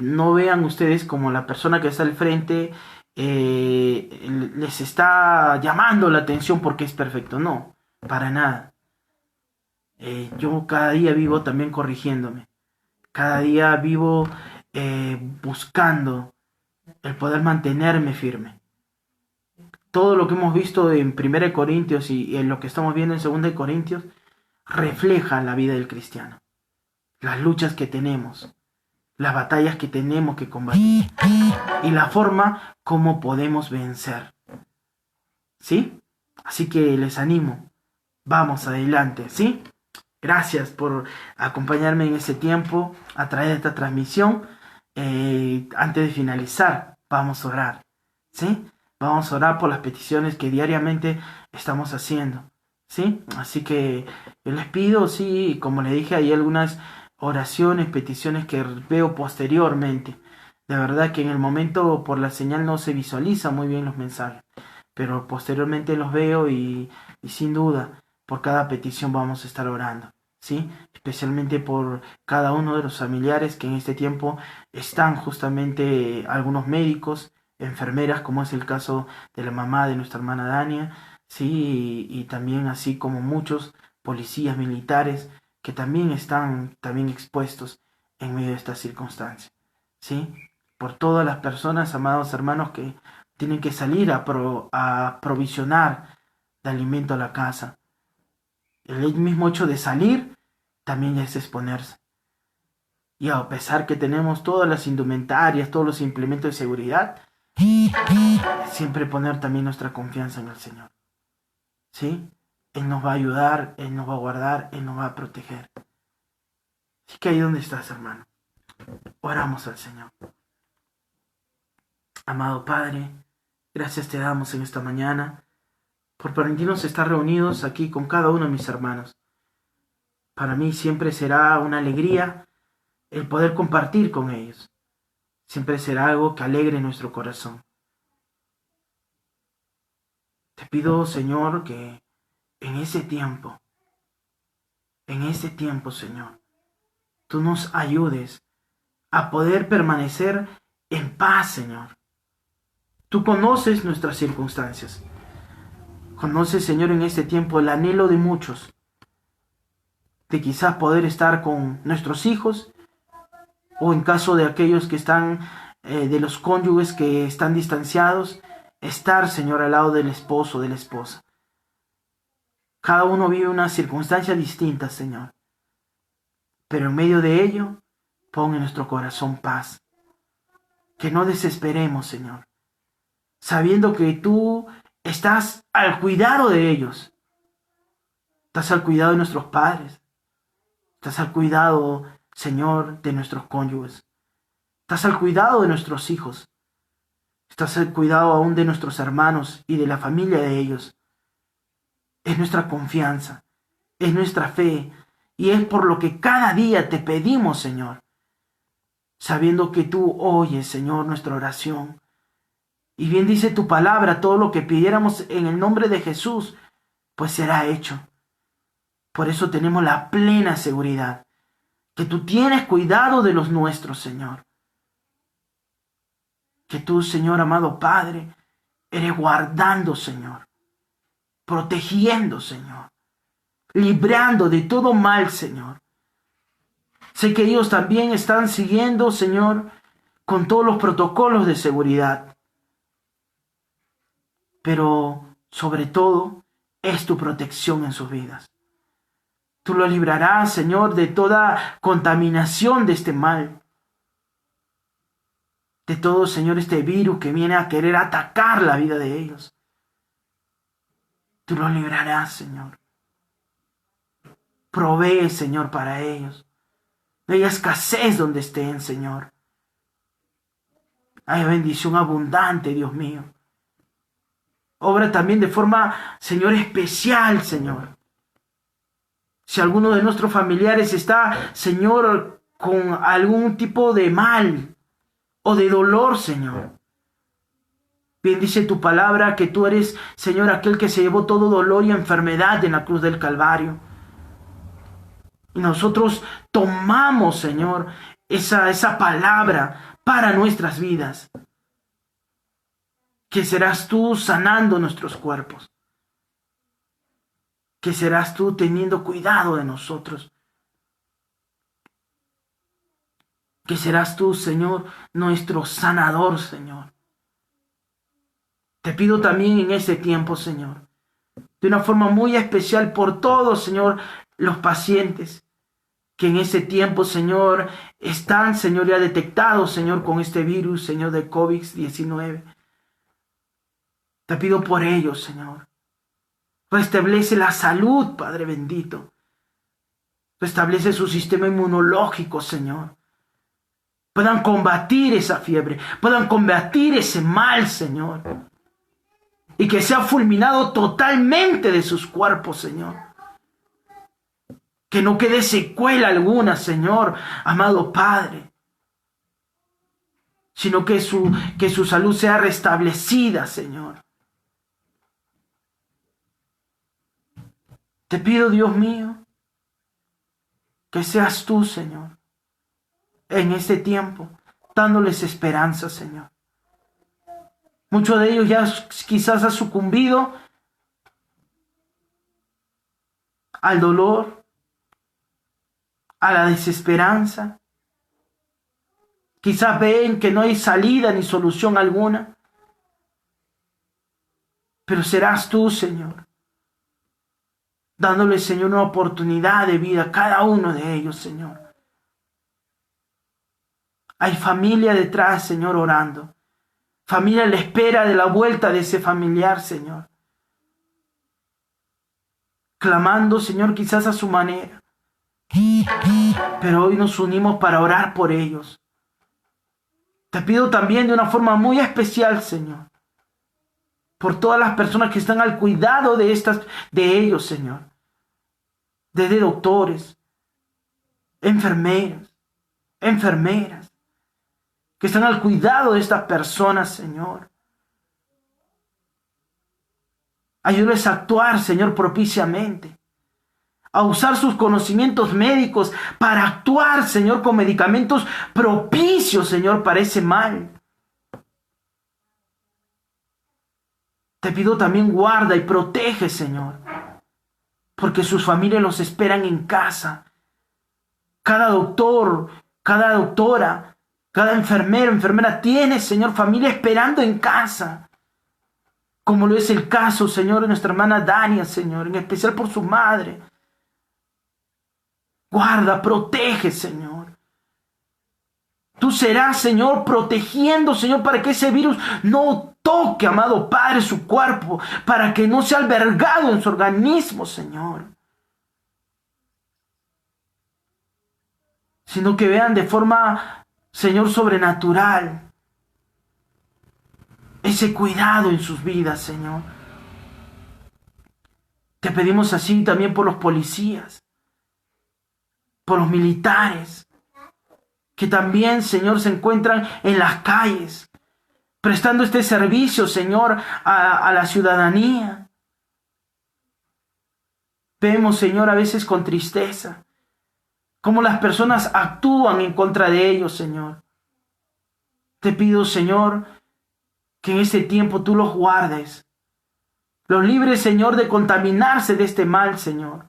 No vean ustedes como la persona que está al frente les está llamando la atención porque es perfecto. No, para nada. Yo cada día vivo también corrigiéndome. Cada día vivo buscando el poder mantenerme firme. Todo lo que hemos visto en 1 Corintios y en lo que estamos viendo en 2 Corintios refleja la vida del cristiano. Las luchas que tenemos, las batallas que tenemos que combatir y la forma como podemos vencer. ¿Sí? Así que les animo. Vamos adelante, ¿sí? Gracias por acompañarme en este tiempo a través de esta transmisión. Antes de finalizar, vamos a orar, ¿sí? Vamos a orar por las peticiones que diariamente estamos haciendo, ¿sí? Así que yo les pido, sí, como les dije, hay algunas oraciones, peticiones que veo posteriormente. De verdad que en el momento por la señal no se visualiza muy bien los mensajes, pero posteriormente los veo y sin duda por cada petición vamos a estar orando, ¿sí? Especialmente por cada uno de los familiares que en este tiempo están justamente algunos médicos, enfermeras, como es el caso de la mamá de nuestra hermana Dania, ¿sí? Y también así como muchos policías militares que también están también expuestos en medio de estas circunstancias, ¿sí? Por todas las personas, amados hermanos, que tienen que salir a provisionar de alimento a la casa. El mismo hecho de salir también es exponerse. Y a pesar que tenemos todas las indumentarias, todos los implementos de seguridad, siempre poner también nuestra confianza en el Señor. ¿Sí? Él nos va a ayudar, Él nos va a guardar, Él nos va a proteger. Así que ahí donde estás, hermano. Oramos al Señor. Amado Padre, gracias te damos en esta mañana por permitirnos estar reunidos aquí con cada uno de mis hermanos. Para mí siempre será una alegría el poder compartir con ellos. Siempre será algo que alegre nuestro corazón. Te pido, Señor, que en ese tiempo en este tiempo, Señor, tú nos ayudes a poder permanecer en paz, Señor. Tú conoces nuestras circunstancias. Conoces, Señor, en este tiempo el anhelo de muchos de quizás poder estar con nuestros hijos, o en caso de aquellos que están, de los cónyuges que están distanciados, estar, Señor, al lado del esposo o de la esposa. Cada uno vive una circunstancia distinta, Señor. Pero en medio de ello, pon en nuestro corazón paz. Que no desesperemos, Señor, sabiendo que tú estás al cuidado de ellos. Estás al cuidado de nuestros padres. Estás al cuidado, Señor, de nuestros cónyuges. Estás al cuidado de nuestros hijos. Estás al cuidado aún de nuestros hermanos y de la familia de ellos. Es nuestra confianza, es nuestra fe, y es por lo que cada día te pedimos, Señor, sabiendo que tú oyes, Señor, nuestra oración. Y bien dice tu palabra, todo lo que pidiéramos en el nombre de Jesús, pues será hecho. Por eso tenemos la plena seguridad que tú tienes cuidado de los nuestros, Señor. Que tú, Señor amado Padre, eres guardando, Señor, protegiendo, Señor, librando de todo mal, Señor. Sé que ellos también están siguiendo, Señor, con todos los protocolos de seguridad. Pero, sobre todo, es tu protección en sus vidas. Tú los librarás, Señor, de toda contaminación de este mal. De todo, Señor, este virus que viene a querer atacar la vida de ellos. Tú los librarás, Señor. Provee, Señor, para ellos. No haya escasez donde estén, Señor. Hay bendición abundante, Dios mío. Obra también de forma, Señor, especial, Señor. Si alguno de nuestros familiares está, Señor, con algún tipo de mal o de dolor, Señor. Bien dice tu palabra que tú eres, Señor, aquel que se llevó todo dolor y enfermedad en la cruz del Calvario. Y nosotros tomamos, Señor, esa palabra para nuestras vidas. Que serás tú sanando nuestros cuerpos. Que serás tú teniendo cuidado de nosotros. Que serás tú, Señor, nuestro sanador, Señor. Te pido también en este tiempo, Señor, de una forma muy especial por todos, Señor, los pacientes que en este tiempo, Señor, están, Señor, ya detectados, Señor, con este virus, Señor, de COVID-19. Te pido por ellos, Señor. Restablece la salud, Padre bendito. Restablece su sistema inmunológico, Señor. Puedan combatir esa fiebre, puedan combatir ese mal, Señor. Y que sea fulminado totalmente de sus cuerpos, Señor. Que no quede secuela alguna, Señor, amado Padre. Sino que su salud sea restablecida, Señor. Te pido, Dios mío, que seas tú, Señor, en este tiempo, dándoles esperanza, Señor. Muchos de ellos ya quizás han sucumbido al dolor, a la desesperanza. Quizás ven que no hay salida ni solución alguna. Pero serás tú, Señor, dándoles, Señor, una oportunidad de vida a cada uno de ellos, Señor. Hay familia detrás, Señor, orando. Familia a la espera de la vuelta de ese familiar, Señor. Clamando, Señor, quizás a su manera. Pero hoy nos unimos para orar por ellos. Te pido también de una forma muy especial, Señor, por todas las personas que están al cuidado de ellos, Señor. Desde doctores, enfermeras, que están al cuidado de estas personas, Señor. Ayúdales a actuar, Señor, propiciamente. a usar sus conocimientos médicos para actuar, Señor, con medicamentos propicios, Señor, para ese mal. Te pido también guarda y protege, Señor, porque sus familias los esperan en casa. Cada doctor, cada doctora, cada enfermero, enfermera tiene, Señor, familia esperando en casa. Como lo es el caso, Señor, de nuestra hermana Dania, Señor, en especial por su madre. Guarda, protege, Señor. Tú serás, Señor, protegiendo, Señor, para que ese virus no toque, amado Padre, su cuerpo, para que no sea albergado en su organismo, Señor. Sino que vean de forma, Señor, sobrenatural ese cuidado en sus vidas, Señor. Te pedimos así también por los policías, por los militares, que también, Señor, se encuentran en las calles, prestando este servicio, Señor, a la ciudadanía. Vemos, Señor, a veces con tristeza, cómo las personas actúan en contra de ellos, Señor. Te pido, Señor, que en este tiempo tú los guardes, los libres, Señor, de contaminarse de este mal, Señor.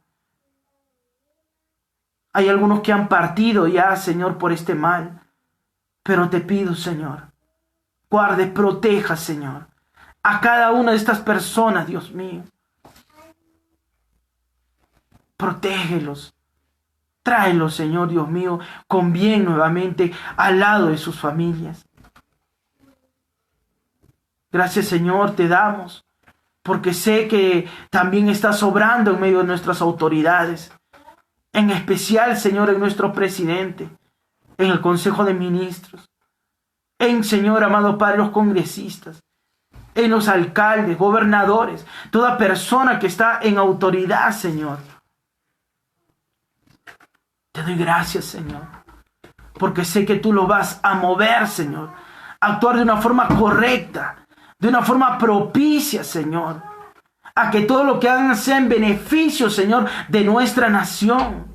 Hay algunos que han partido ya, Señor, por este mal. Pero te pido, Señor, guarde, proteja, Señor, a cada una de estas personas, Dios mío. Protégelos. Tráelos, Señor, Dios mío, con bien nuevamente al lado de sus familias. Gracias, Señor, te damos, porque sé que también estás obrando en medio de nuestras autoridades. En especial, Señor, en nuestro presidente, en el Consejo de Ministros, en, Señor, amado Padre, los congresistas, en los alcaldes, gobernadores, toda persona que está en autoridad, Señor. Te doy gracias, Señor, porque sé que tú lo vas a mover, Señor, a actuar de una forma correcta, de una forma propicia, Señor, a que todo lo que hagan sea en beneficio, Señor, de nuestra nación.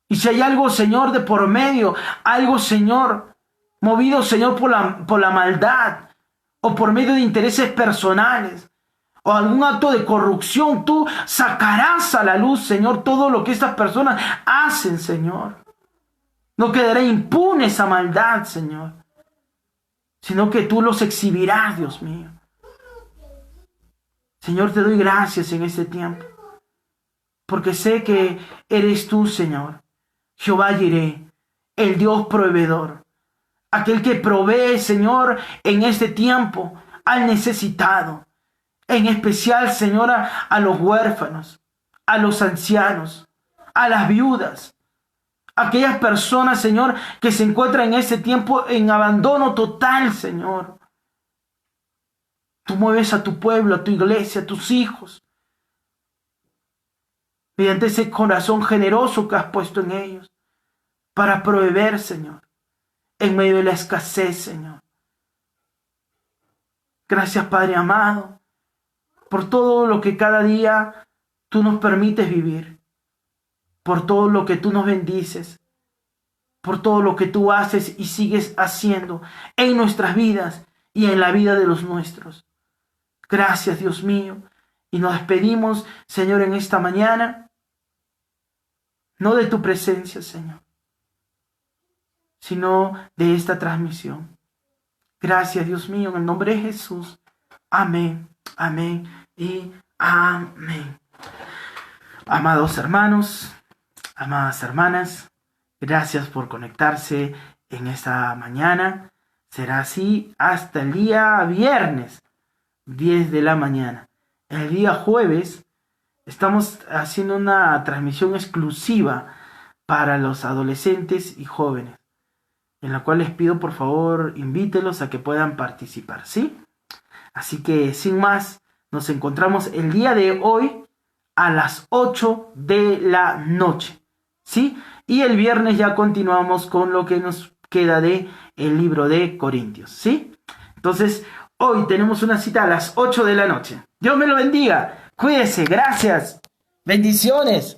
Y si hay algo, Señor, de por medio, algo, Señor, movido, Señor, por la maldad, o por medio de intereses personales, o algún acto de corrupción, tú sacarás a la luz, Señor, todo lo que estas personas hacen, Señor. No quedará impune esa maldad, Señor, sino que tú los exhibirás, Dios mío. Señor, te doy gracias en este tiempo, porque sé que eres tú, Señor, Jehová Jireh, el Dios proveedor, aquel que provee, Señor, en este tiempo al necesitado, en especial, Señor, a los huérfanos, a los ancianos, a las viudas, aquellas personas, Señor, que se encuentran en este tiempo en abandono total, Señor. Tú mueves a tu pueblo, a tu iglesia, a tus hijos, mediante ese corazón generoso que has puesto en ellos, para proveer, Señor, en medio de la escasez, Señor. Gracias, Padre amado, por todo lo que cada día tú nos permites vivir, por todo lo que tú nos bendices, por todo lo que tú haces y sigues haciendo en nuestras vidas y en la vida de los nuestros. Gracias, Dios mío, y nos despedimos, Señor, en esta mañana, no de tu presencia, Señor, sino de esta transmisión. Gracias, Dios mío, en el nombre de Jesús. Amén, amén y amén. Amados hermanos, amadas hermanas, gracias por conectarse en esta mañana. Será así hasta el día viernes, 10 de la mañana. El día jueves estamos haciendo una transmisión exclusiva para los adolescentes y jóvenes, en la cual les pido, por favor, invítelos a que puedan participar, ¿sí? Así que, sin más, nos encontramos el día de hoy a las 8 de la noche, ¿sí? Y el viernes ya continuamos con lo que nos queda de el libro de Corintios, ¿sí? Entonces, hoy tenemos una cita a las 8 de la noche. Dios me lo bendiga. Cuídese, gracias. Bendiciones.